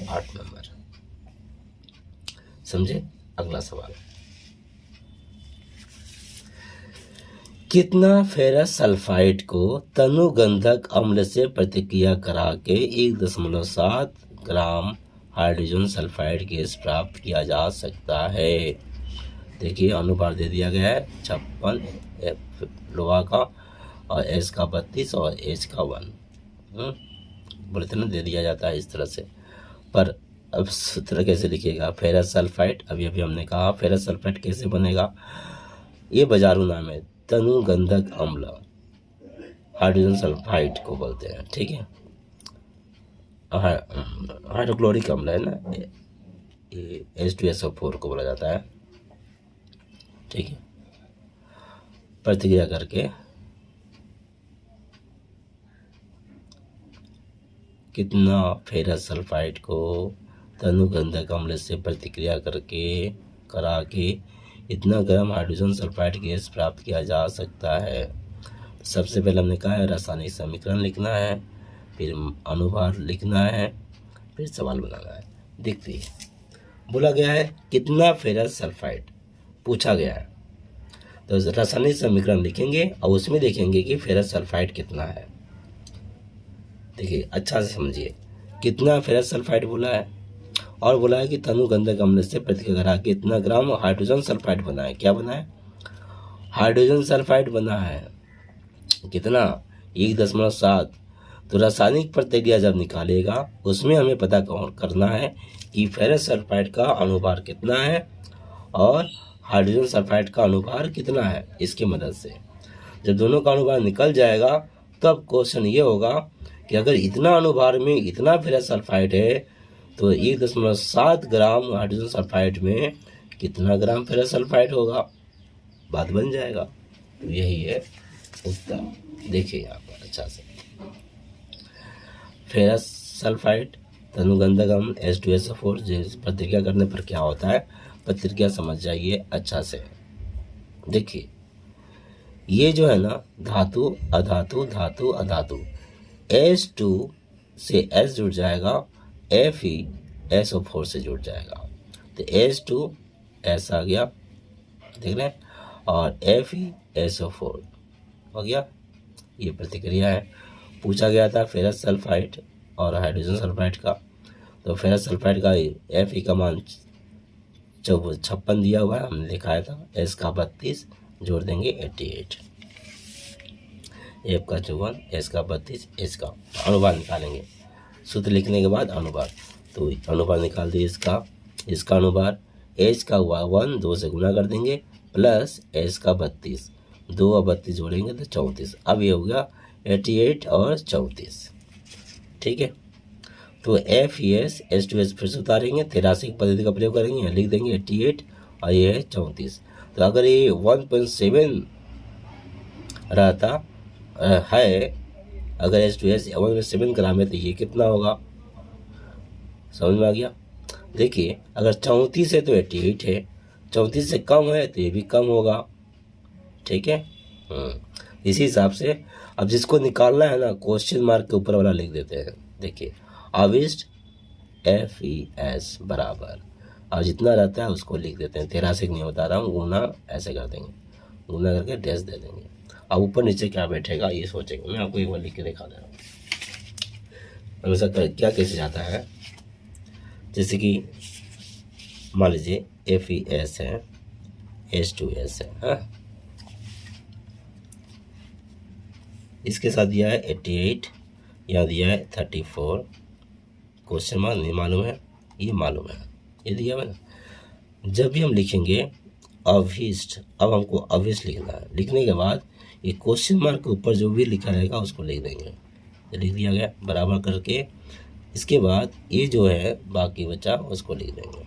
A: 8 नंबर। समझे। अगला सवाल, कितना फेरस सल्फाइड को तनुगंधक अम्ल से प्रतिक्रिया करा के 1.7 ग्राम हाइड्रोजन सल्फाइड गैस प्राप्त किया जा सकता है। देखिए अनुभार दे दिया गया है 56 लोहा का, और एस का 32 और एच का 1 बोलते ना, दे दिया जाता है इस तरह से। पर अब सूत्र कैसे लिखिएगा, फेरस सल्फाइड, अभी हमने कहा फेरस सल्फाइड कैसे बनेगा, ये बाजारू नाम है, तनुगंधक अम्ल हाइड्रोजन सल्फाइड को बोलते हैं, ठीक है। हाइड्रोक्लोरिक अम्ल है ना, ये H2SO4 को बोला जाता है, ठीक है। प्रतिक्रिया करके कितना फेरस सल्फाइड को तनुगंधक अम्ल से प्रतिक्रिया करा के इतना ग्राम हाइड्रोजन सल्फाइड गैस प्राप्त किया जा सकता है। सबसे पहले हमने कहा है रासायनिक समीकरण लिखना है, फिर अनुभार लिखना है, फिर सवाल बनाना है। देखते हैं बोला गया है कितना फेरस सल्फाइड पूछा गया है, तो रासायनिक समीकरण लिखेंगे और उसमें देखेंगे कि फेरस सल्फाइड कितना है। देखिए अच्छा से समझिए, कितना फेरस सल्फाइड बोला है, और बोला है कि तनुगंधक अम्ल से प्रतिक्रिया करा के इतना ग्राम हाइड्रोजन सल्फाइड बना है। क्या बना है, हाइड्रोजन सल्फाइड बना है, कितना 1.7। तो रासायनिक प्रतिक्रिया जब निकालेगा उसमें हमें पता करना है कि फेरस सल्फाइड का अनुभार कितना है और हाइड्रोजन सल्फाइड का अनुभार कितना है। इसकी मदद से जब दोनों का अनुभार निकल जाएगा तब क्वेश्चन ये होगा कि अगर इतना अनुभार में इतना फेरस सल्फाइड है तो 1.7 ग्राम हाइड्रोजन सल्फाइड में कितना ग्राम फेरस सल्फाइड होगा, बात बन जाएगा। तो यही है उत्तर। देखिए यहाँ पर अच्छा से, फेरस सल्फाइड तनुगंधक अम्ल H2SO4 प्रतिक्रिया करने पर क्या होता है, प्रतिक्रिया समझ जाइए अच्छा से। देखिए ये जो है ना धातु अधातु धातु अधातु, H2 से S जुड़ जाएगा, FeSO4 से जुड़ जाएगा, तो H2 S आ गया, देख रहे हैं, और FeSO4 हो गया। ये प्रतिक्रिया है। पूछा गया था फेरस सल्फाइड और हाइड्रोजन सल्फाइड का, तो फेरस सल्फाइड का Fe का मान 56 दिया हुआ है, हमने लिखाया था, S का 32 जोड़ देंगे 88, F का 54, S का 32, H का अनुभार निकालेंगे। सूत्र लिखने के बाद अनुभार, तो अनुभार निकाल दिए इसका अनुभार, H का हुआ 1, 2 से गुना कर देंगे, प्लस S का 32, 2 और 32 जोड़ेंगे तो 34। अब ये हो गया 88 और 34, ठीक है। तो FeS H2S फिर से उतारेंगे, 83 पद्धति का प्रयोग करेंगे, लिख देंगे 88 और ये है 34। तो अगर ये 1.7 रहता है, अगर H2S 1.7 ग्राम है तो ये कितना होगा, समझ में आ गया। देखिए अगर 34 है तो 88 है, 34 से कम है तो ये भी कम होगा, ठीक है। इसी हिसाब से अब जिसको निकालना है ना, क्वेश्चन मार्क के ऊपर वाला लिख देते हैं। देखिए अविष्ट FeS बराबर, और जितना रहता है उसको लिख देते हैं, 83 नहीं बता रहा हूँ, गुना ऐसे कर देंगे, गुना करके डैश दे देंगे। अब ऊपर नीचे क्या बैठेगा ये सोचेंगे, मैं आपको एक बार लिख के दिखा दे रहा हूँ। हमेशा क्या कैसे जाता है, जैसे कि मान लीजिए FeS है, H2S है, हाँ? इसके साथ दिया है 88, यहाँ दिया है 34, क्वेश्चन मार्क नहीं मालूम है, ये मालूम है, ये दिया है ना। जब भी हम लिखेंगे अविष्ट, अब हमको अविष्ट लिखना है, लिखने के बाद ये क्वेश्चन मार्क के ऊपर जो भी लिखा रहेगा उसको लिख देंगे, तो लिख दिया गया बराबर करके। इसके बाद ये जो है बाकी बचा उसको लिख देंगे,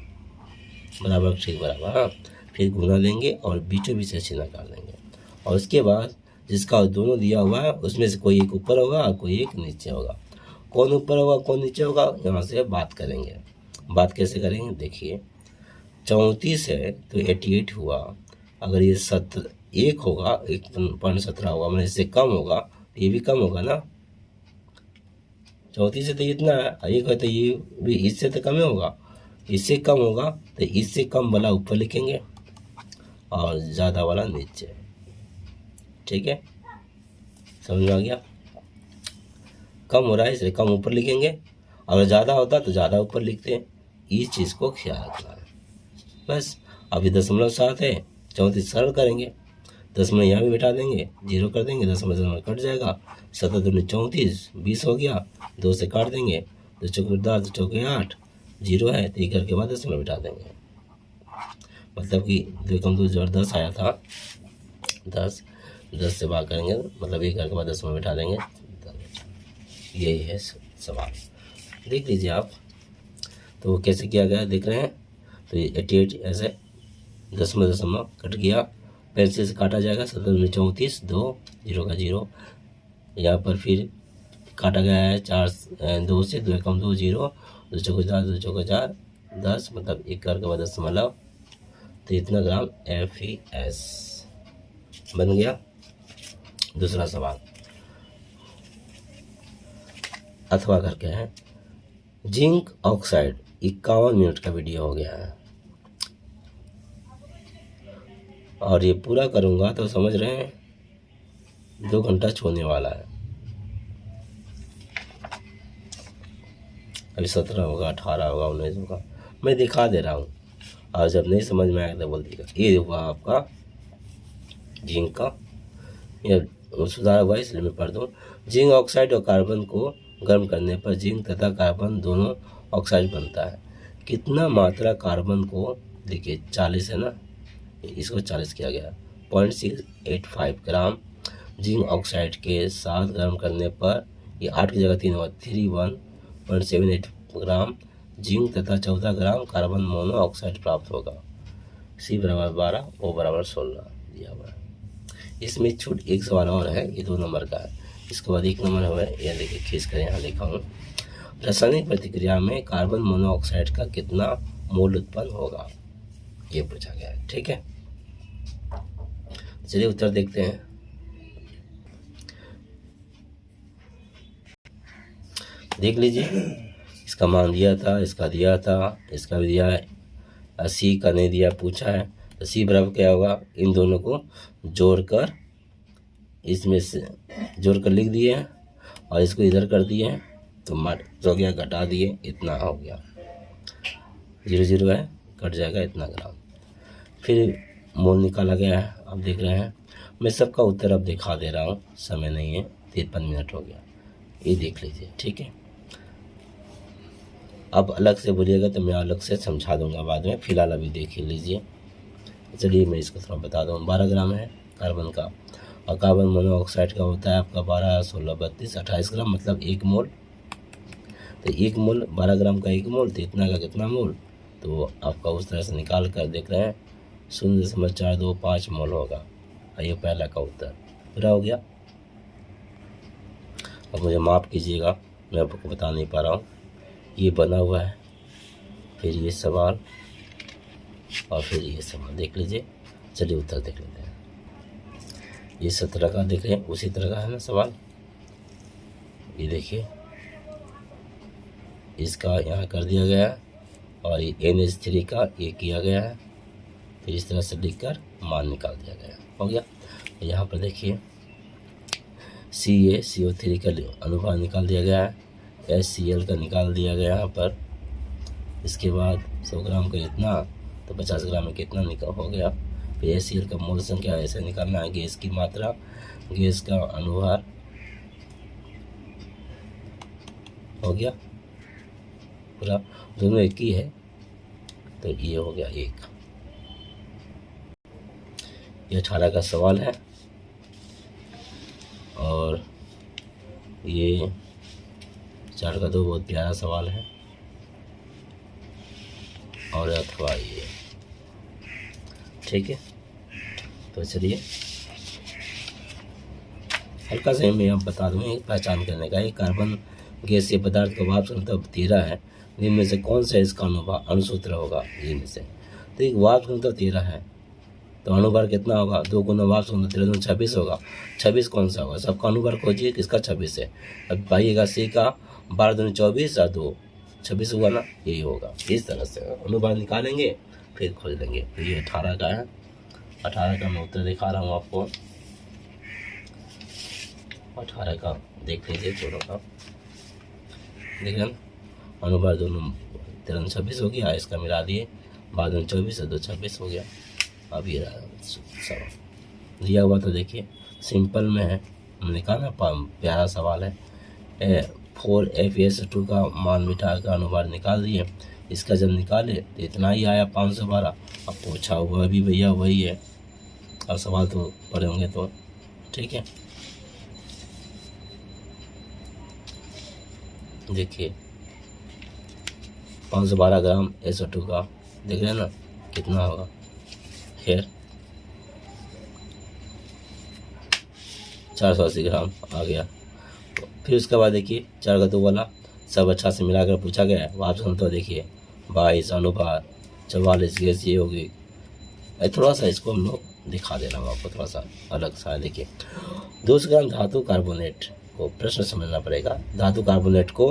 A: बराबर ठीक बराबर, हाँ। फिर गुना देंगे और बीचों बीच से चिन्ह निकाल देंगे, और उसके बाद जिसका दोनों दिया हुआ है उसमें से कोई एक ऊपर होगा और कोई एक नीचे होगा। कौन ऊपर होगा कौन नीचे होगा यहाँ से बात करेंगे। बात कैसे करेंगे देखिए, 34 है तो 88 हुआ। अगर ये 1 होगा 1.17 होगा, मतलब इससे कम होगा तो ये भी कम होगा ना। 34 से तो इतना है, 1 है तो ये भी इससे तो कम ही होगा। इससे कम होगा तो इससे कम वाला ऊपर लिखेंगे और ज़्यादा वाला नीचे। ठीक है, समझ में आ गया। कम हो रहा है इसलिए कम ऊपर लिखेंगे, और ज़्यादा होता तो ज़्यादा ऊपर लिखते हैं। इस चीज़ को ख्याल रखना है बस। अभी 0.7 है, 34 सरल करेंगे, 10 यहाँ भी बैठा देंगे, 0 कर देंगे, 10 कट जाएगा। 7 दूनी 34, 20 हो गया, 2 से काट देंगे, 2 चौके 10, 2 चौके 8, 0 है तो 1 करके बाद 10 बैठा देंगे। मतलब कि 2 कम 2 जोड़ 10 आया था, 10 से भाग करेंगे मतलब 1 करके बाद 10 बैठा देंगे। यही है सवाल, देख लीजिए आप। तो कैसे किया गया देख रहे हैं। तो ये 88 ऐसे 10 कट गया, पेंसिल से काटा जाएगा। 7 दूनी 34, 2 0 का 0। यहाँ पर फिर काटा गया है 2 से, 2 कम 2 0, 2 चौके 4, 2 चौके 4, 10 मतलब 1 करके बाद 10 तो इतना ग्राम FeS बन गया। दूसरा सवाल अथवा करके है, जिंक ऑक्साइड 51 मिनट का वीडियो हो गया है, और ये पूरा करूंगा तो समझ रहे हैं 2 घंटा छूने वाला है। अभी 17 होगा, 18 होगा, 19 होगा, मैं दिखा दे रहा हूँ, और जब नहीं समझ में आएगा तो बोल दीजिएगा। ये हुआ आपका जिंक का, ये सुधार हुआ इसलिए मैं पढ़ दूँ। जिंक ऑक्साइड और कार्बन को गर्म करने पर जिंक तथा कार्बन दोनों ऑक्साइड बनता है। कितना मात्रा कार्बन को, देखिए 40 है ना, इसको 40 किया गया, 0.685 ग्राम जिंक ऑक्साइड के साथ गर्म करने पर ये 8 की जगह 3 होगा, 31.78 ग्राम जिंक तथा 14 ग्राम कार्बन मोनोऑक्साइड प्राप्त होगा। C बराबर 12, O बराबर 16 दिया हुआ है। इसमें छूट एक सवाल और है, ये 2 नंबर का है। इसके बाद 1 नंबर हुआ है, यह देखिए खींच कर यहाँ लिखा हूँ। रासायनिक प्रतिक्रिया में कार्बन मोनोऑक्साइड का कितना मोल उत्पन्न होगा, ये पूछा गया है। ठीक है, चलिए उत्तर देखते हैं। देख लीजिए, इसका मान दिया था, इसका दिया था, इसका भी दिया है, 80 का नहीं दिया पूछा है। तो C बराबर क्या होगा, इन दोनों को जोड़कर, इसमें से जोड़कर लिख दिए हैं और इसको इधर कर दिए हैं तो मट हो गया, घटा दिए, इतना हो गया। 0 0 है, कट जाएगा इतना ग्राम। फिर मोल निकाला गया है, आप देख रहे हैं। मैं सबका उत्तर अब दिखा दे रहा हूँ, समय नहीं है, 53 मिनट हो गया, ये देख लीजिए। ठीक है, अब अलग से बोलिएगा तो मैं अलग से समझा दूंगा बाद में, फिलहाल अभी देख ही लीजिए। चलिए मैं इसको थोड़ा बता दूँ। 12 ग्राम है कार्बन का, और कार्बन मोनोऑक्साइड का होता है आपका 12, 16, 32, 28 ग्राम, मतलब 1 मोल। तो 1 मोल 12 ग्राम का 1 मोल, तो इतना का कितना मोल, तो आपका उस तरह से निकाल कर देख रहे हैं 0.425 मोल होगा। ये पहला का उत्तर पूरा हो गया। अब मुझे माफ़ कीजिएगा, मैं आपको बता नहीं पा रहा हूँ, ये बना हुआ है, फिर ये सवाल और फिर ये सवाल देख लीजिए। चलिए उत्तर देख लेते हैं। ये 17 का देख रहे हैं, उसी तरह का है ना सवाल। ये देखिए, इसका यहाँ कर दिया गया है, और ये NH3 का ये किया गया है, फिर इस तरह से लिखकर मान निकाल दिया गया, हो गया। यहाँ पर देखिए CaCO3 का अनुपात निकाल दिया गया है, HCl का निकाल दिया गया यहाँ पर। इसके बाद 100 ग्राम का इतना, तो 50 ग्राम में कितना निकाल हो गया। फिर HCl का मोल संख्या ऐसे निकालना है, गैस की मात्रा, गैस का अनुभार, हो गया पूरा, दोनों एक ही है, तो ये हो गया 1। ये 18 का सवाल है, और ये 4 का 2 बहुत प्यारा सवाल है, और अथवा ये ठीक है। तो चलिए हल्का से मैं अब बता दूँ एक पहचान करने का। एक कार्बन गैसीय पदार्थ का वाष्प घनत्व 13 है, जिनमें से कौन सा इसका अणुसूत्र होगा इनमें से। तो एक वाष्प घनत्व 13 है, तो अणुभार कितना होगा, 2 गुना वाष्प घनत्व 13 दूनी 26 होगा। 26 कौन सा होगा, सबका अणुभार खोजिए, किसका 26 है। अब पाइएगा सी का 12 दूनी 24 और 2 26 हुआ ना, यही होगा। इस तरह से अणुभार निकालेंगे फिर खोज लेंगे। तो ये 18 का है, 18 का मैं उत्तर दिखा रहा हूँ आपको। 18 का देख लीजिए दोनों का, देखिए अणुभार दोनों 13 26 हो गया, इसका मिला दिए 12 24 और 2 26 हो गया। अब ये सवाल दिया हुआ, तो देखिए सिंपल में है, हमने कहा ना प्यारा सवाल है। 4F2 का मान मिटा का अणुभार निकाल दिए। इसका जब निकाले तो इतना ही आया 512। अब पूछा हुआ भी भैया वही है। अब सवाल तो पढ़े होंगे तो ठीक है। देखिए 512 ग्राम SO2 का देख रहे हैं ना कितना होगा। खैर 480 ग्राम आ गया। फिर उसके बाद देखिए 4 का 2 वाला सब अच्छा से मिलाकर पूछा गया है। वापस हम तो देखिए 22 अणुभार 44 गैसीय होगी। थोड़ा सा इसको हम लोग दिखा दे रहा हूँ आपको, थोड़ा सा अलग सा है। देखिए 200 ग्राम धातु कार्बोनेट को, प्रश्न समझना पड़ेगा। धातु कार्बोनेट को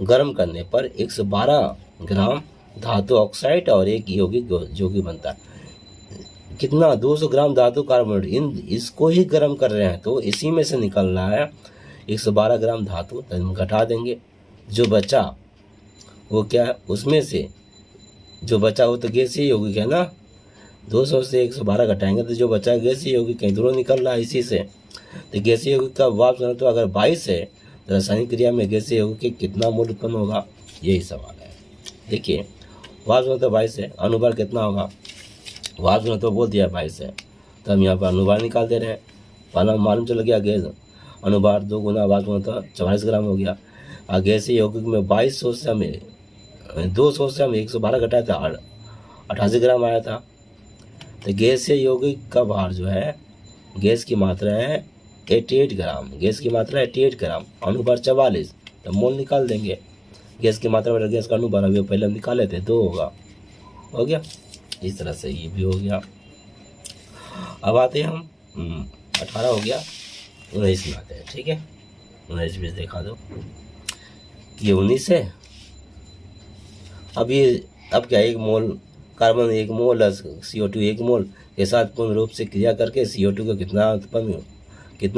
A: गर्म करने पर 112 ग्राम धातु ऑक्साइड और एक यौगिक जो कि बनता है कितना, 200 ग्राम धातु कार्बोनेट। इसको ही गर्म कर रहे हैं, तो इसी में से निकल रहा है 112 ग्राम धातु। तो हम घटा देंगे, जो बचा वो क्या है, उसमें से जो बचा वो तो गैसीय यौगिक है ना। 200 से 112 घटाएंगे तो जो बचा गैसीय यौगिक, कहीं दोनों निकल रहा है इसी से। तो गैसीय यौगिक का वाष्प घनत्व अगर 22 है तो रासायनिक क्रिया में गैसीय यौगिक कितना मोल उत्पन्न होगा, यही सवाल है। देखिए वाष्प घनत्व 22 है, अणुभार कितना होगा, वाष्प घनत्व बोल दिया 22 है, तो हम यहाँ पर अणुभार निकाल दे रहे हैं। पहला मालूम चल गया गैस अणुभार 2 गुना वाष्प घनत्व 44 ग्राम हो गया। और गैसीय यौगिक में 2200 से हमें 200 से हम 112 घटाया था, 88 ग्राम आया था। तो गैसीय यौगिक का भार जो है, गैस की मात्रा है 88 ग्राम, गैस की मात्रा 88 ग्राम, अणुभार 44, तो मोल निकाल देंगे। गैस की मात्रा बटा गैस का अणुभार, अभी पहले हम निकाले थे 2 होगा, हो गया। इस तरह से ये भी हो गया। अब आते हैं हम 18 हो गया, 19 में आते हैं। ठीक है 19 भी दिखा दो, ये 19 है। अब क्या, 1 मोल कार्बन 1 मोल CO2 1 मोल के साथ पूर्ण रूप से क्रिया करके CO2 का कितना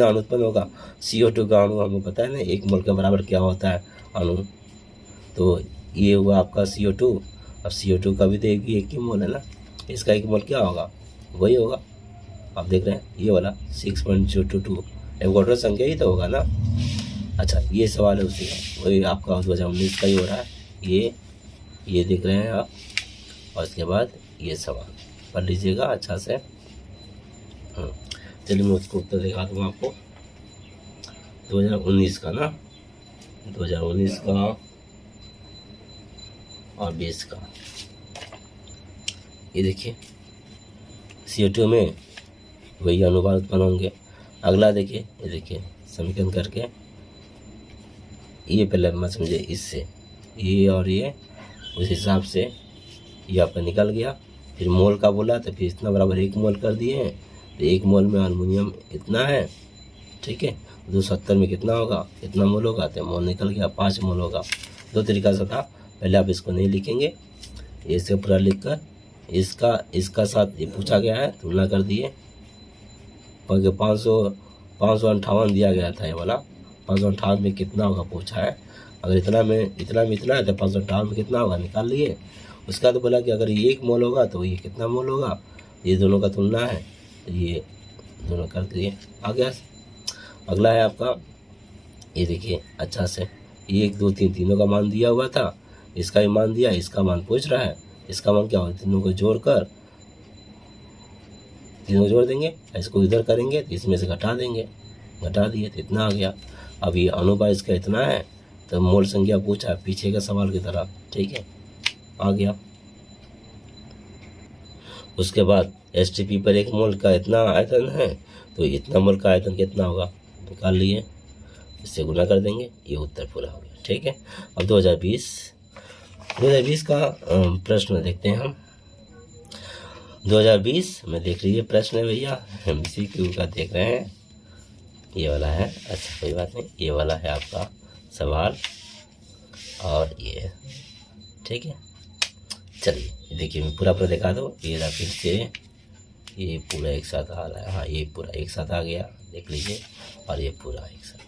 A: अणु उत्पन्न होगा। CO2 का अणु हमें पता है ना, 1 मोल के बराबर क्या होता है अणु। तो ये हुआ आपका CO2। अब CO2 का भी तो एक ही मोल है ना, इसका 1 मोल क्या होगा, वही होगा। आप देख रहे हैं ये वाला 6.022 एवोगाड्रो संख्या ही तो होगा ना। अच्छा ये सवाल है उसी का, वही आपका 2019 का ही हो रहा है। ये देख रहे हैं आप, और इसके बाद ये सवाल पढ़ लीजिएगा अच्छा से। चलिए मैं उसको उत्तर दिखा दूँगा आपको। 2019 का ना, 2019 का और 20 का, ये देखिए CO2 में वही अणुभार उत्पन्न होंगे। अगला देखिए, ये देखिए समीकरण करके, ये पहले मैं समझे इससे ये और ये उस हिसाब से ये आपका निकल गया। फिर मोल का बोला तो फिर इतना बराबर 1 मोल कर दिए हैं। तो 1 मोल में अल्युमिनियम इतना है, ठीक है। 270 में कितना होगा, इतना मोल होगा, तो मोल निकल गया 5 मोल होगा। 2 तरीका से था, पहले आप इसको नहीं लिखेंगे, इसे पूरा लिख कर इसका साथ ये पूछा गया है, तुलना कर दिए। क्योंकि 558 दिया गया था, ये वाला 558 में कितना होगा पूछा है। अगर इतना है तो 558 में कितना होगा निकाल लिए। उसका तो बोला कि अगर ये 1 मोल होगा तो ये कितना मोल होगा, ये दोनों का तुलना है, तो ये दोनों कर दिए आ गया। अगला है आपका, ये देखिए अच्छा से, 1 2 3 तीनों का मान दिया हुआ था, इसका भी मान दिया, इसका मान पूछ रहा है। इसका मान क्या होगा, तीनों को जोड़कर तीनों जोड़ देंगे, इसको इधर करेंगे तो इसमें से घटा देंगे, घटा दिए तो इतना आ गया। अब ये अणुभार इसका इतना है, तो मोल संख्या पूछा पीछे का सवाल की तरह, ठीक है आ गया। उसके बाद H2P पर 1 मोल का इतना आयतन है, तो इतना मोल का आयतन कितना होगा निकाल लिए, इससे गुना कर देंगे, ये उत्तर पूरा हो गया। ठीक है, अब 2020 का प्रश्न देखते हैं हम। 2020 में देख लीजिए प्रश्न है भैया, MCQ का देख रहे हैं, ये वाला है। अच्छा कोई बात नहीं, ये वाला है आपका सवाल और ये, ठीक है। चलिए देखिए मैं पूरा दिखा दो, ये रहा फिर से, ये पूरा एक साथ आ रहा है, हाँ ये पूरा एक साथ आ गया, देख लीजिए, और ये पूरा एक साथ।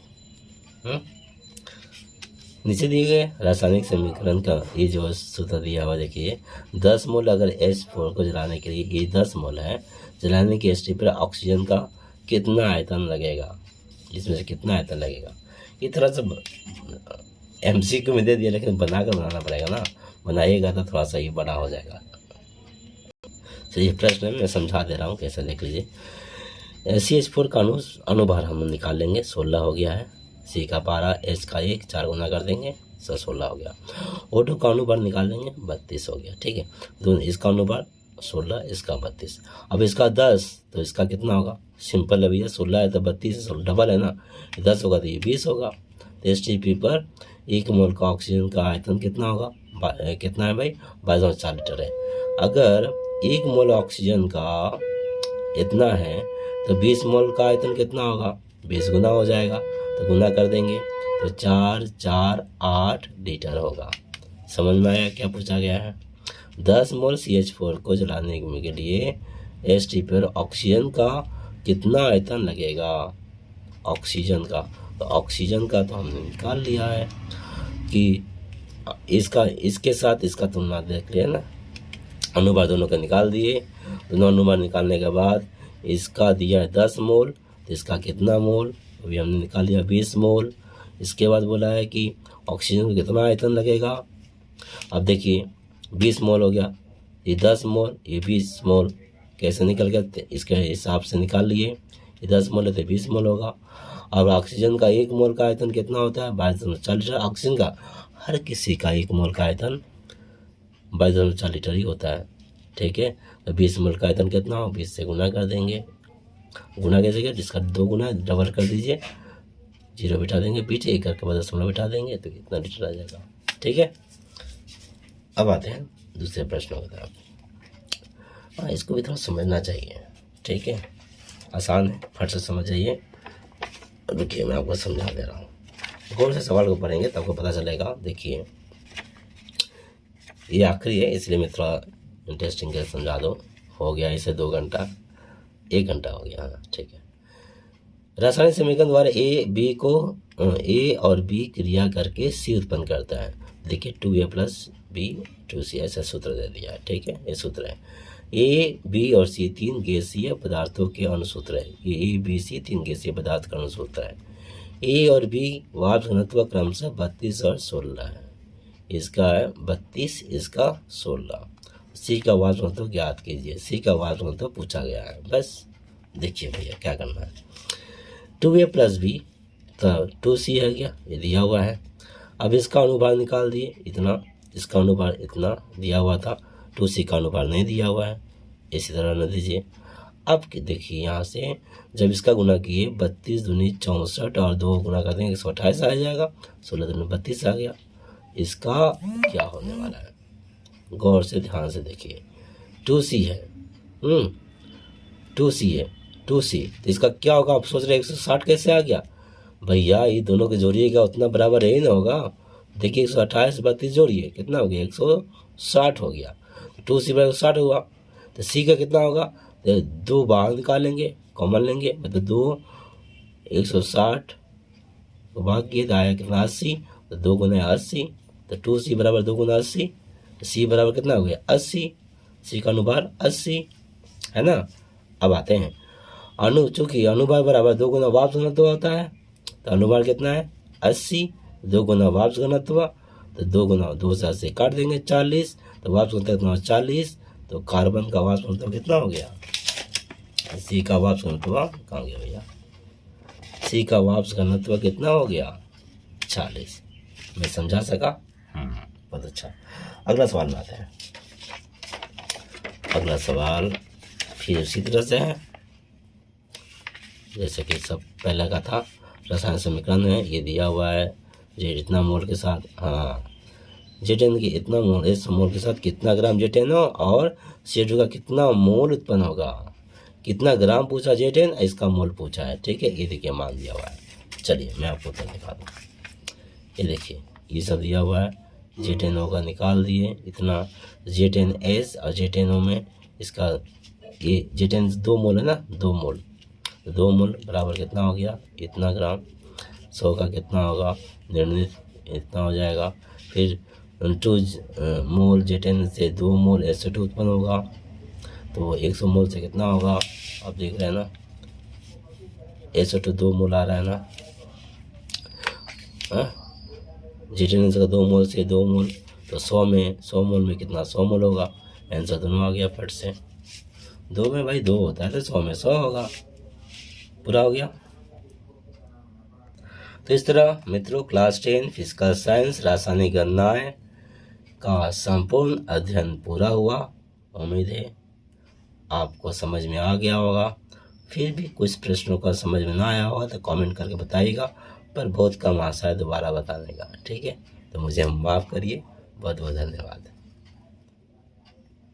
A: नीचे दिए गए रासायनिक समीकरण का ये जो सूत्र दिया हुआ देखिए, 10 मोल अगर H4 को जलाने के लिए, ये 10 मोल है, जलाने की H2 पर ऑक्सीजन का कितना आयतन लगेगा, इसमें से कितना आयतन लगेगा। ये थोड़ा सा MCQ में दे दिया, लेकिन बनाना पड़ेगा ना, बनाइएगा तो थोड़ा सा ये बड़ा हो जाएगा। चलिए प्रश्न में मैं समझा दे रहा हूँ कैसे, देख लीजिए। CH4 का अनुभार हम निकाल लेंगे, 16 हो गया है। C का पारा H का 1 4 गुना कर देंगे, 16 हो गया। O2 का अनुभार निकाल लेंगे, 32 हो गया। ठीक है, दोनों इसका अनुभार 16, इसका 32। अब इसका 10 तो इसका कितना होगा, सिंपल है भैया, 16 है तो 32 है, डबल है ना, 10 होगा तो ये 20 होगा। तो H2P पर 1 मोल का ऑक्सीजन का आयतन कितना होगा, कितना है भाई, 22.4 लीटर है। अगर 1 मोल ऑक्सीजन का इतना है तो 20 मोल का आयतन कितना होगा, 20 गुना हो जाएगा, तो गुना कर देंगे तो 4 4 8 लीटर होगा। समझ में आया क्या पूछा गया है। 10 मोल CH4 को जलाने के लिए H2 पर ऑक्सीजन का कितना आयतन लगेगा, ऑक्सीजन का, तो ऑक्सीजन का तो हमने निकाल लिया है कि इसका इसके साथ इसका तुलना देख लिया ना, अनुभार दोनों का निकाल दिए। दोनों अनुभार निकालने के बाद इसका दिया है 10 मोल, तो इसका कितना मोल, अभी हमने निकाल लिया 20 मोल। इसके बाद बोला है कि ऑक्सीजन का कितना आयतन लगेगा। अब देखिए 20 मोल हो गया, ये 10 मोल, ये 20 मोल, कैसे निकल गया, इसके हिसाब से निकाल लिए। ये 10 मोल है तो 20 मोल होगा। अब ऑक्सीजन का 1 मोल का आयतन कितना होता है, 22.4 लीटर। ऑक्सीजन का हर किसी का 1 मोल का आयतन 22.4 लीटर ही होता है। ठीक है, तो 20 मोल का आयतन कितना हो, 20 से गुना कर देंगे। गुना कैसे किया, जिसका 2 गुना डबल कर दीजिए, 0 बिठा देंगे पीछे, 1 करके बाद 0 बिठा देंगे, तो कितना लीटर आ जाएगा। ठीक है, अब आते हैं दूसरे प्रश्नों की तरफ। हाँ, इसको भी थोड़ा समझना चाहिए। ठीक है, आसान है, फट से समझ जाइए। रुकिए मैं आपको समझा दे रहा हूँ, गौर से सवाल को पढ़ेंगे तो आपको पता चलेगा। देखिए ये आखिरी है, इसलिए मैं थोड़ा इंटरेस्टिंग के समझा दो। हो गया इसे 2 घंटा, 1 घंटा हो गया। हाँ ठीक है। रासायनिक समीकरण द्वारा A और B क्रिया करके C उत्पन्न करता है। देखिए 2A + B 2C ऐसा सूत्र दे दिया है। ठीक है, ये सूत्र है। A, B और C 3 गैसीय पदार्थों के अणुसूत्र है। ये A, B, C 3 गैसीय पदार्थ का अणुसूत्र है। A और B वाष्प घनत्व क्रमशः 32 और 16 है। इसका है 32, इसका 16। C का वाष्प घनत्व ज्ञात कीजिए। C का वाष्प घनत्व पूछा गया है। बस देखिए भैया क्या करना है। 2A + B तो 2C है क्या, ये दिया हुआ है। अब इसका अनुभार निकाल दिए, इतना, इसका अनुभार इतना दिया हुआ था, 2C का अनुभार नहीं दिया हुआ है, इसी तरह न दीजिए। अब देखिए यहाँ से जब इसका गुना किए 32 दूनी 64 और 2 गुना कर देंगे 128 आ जाएगा, 16 दूनी 32 आ गया। इसका क्या होने वाला है, गौर से ध्यान से देखिए। 2C है, 2C है, 2C, तो इसका क्या होगा, आप सोच रहे 160 कैसे आ गया भैया, ये दोनों के जोड़िएगा उतना बराबर यही ना होगा। देखिए 128 32 जोड़िए कितना हो गया, 160 हो गया। 2C बराबर 60 हुआ, तो C का कितना होगा, तो 2 बाहर निकालेंगे, कॉमन लेंगे, मतलब 2 160 को भाग किए तो आया कितना 80, तो 2 गुना 80, तो 2C बराबर 2 गुना 80, तो C बराबर कितना हो गया 80। C का अनुभार 80 है ना। अब आते हैं चूंकि अनुभार बराबर 2 गुना वाष्प घनत्व होता है, तो अनुभार कितना है 80, 2 गुना वाष्प घनत्व, तो 2 गुना 2 से 80 काट देंगे 40, तो वाष्प घनत्व कितना 40, तो कार्बन का वाष्प घनत्व कितना हो गया, C का वाष्प घनत्व कहाँ गया भैया, C का वाष्प घनत्व कितना हो गया 40। मैं समझा सका, बहुत अच्छा। अगला सवाल में आते हैं। अगला सवाल फिर उसी तरह से है, जैसे कि सब पहले का था। रसायन समीकरण है, ये दिया हुआ है जेड इतना मोल के साथ, हाँ जेटेन की इतना मोल, इस मोल के साथ कितना ग्राम जेटेन हो और CO2 का कितना मोल उत्पन्न होगा। कितना ग्राम पूछा जेटेन, इसका मोल पूछा है, ठीक है। ये देखिए मान दिया हुआ है। चलिए मैं आपको उत्तर दिखा दूँ। ये देखिए ये सब दिया हुआ है, जेटेन ओ का निकाल दिए इतना, जेटेन एस और जेटेन ओ में इसका ये जेटेन 2 मोल है ना, 2 मोल, 2 मोल बराबर कितना हो गया, इतना ग्राम। 100 का कितना होगा, निर्णित इतना हो जाएगा। फिर 2 मोल जेटेन से 2 मोल SO2 उत्पन्न होगा, तो 100 मोल से कितना होगा, आप देख रहे हैं ना, SO2 2 मोल आ रहा है ना, जेटेन का 2 मोल से 2 मोल, तो 100 मोल में कितना, 100 मोल होगा। आंसर दोनों आ गया फट से। 2 में भाई 2 होता है तो 100 में 100 होगा, पूरा हो गया। तो इस तरह मित्रों क्लास 10 फिजिकल साइंस रासायनिक गणनाएं का संपूर्ण अध्ययन पूरा हुआ। उम्मीद है आपको समझ में आ गया होगा। फिर भी कुछ प्रश्नों का समझ में ना आया होगा तो कमेंट करके बताइएगा, पर बहुत कम आशा है दोबारा बताने का, ठीक है। तो मुझे माफ़ करिए, बहुत बहुत धन्यवाद।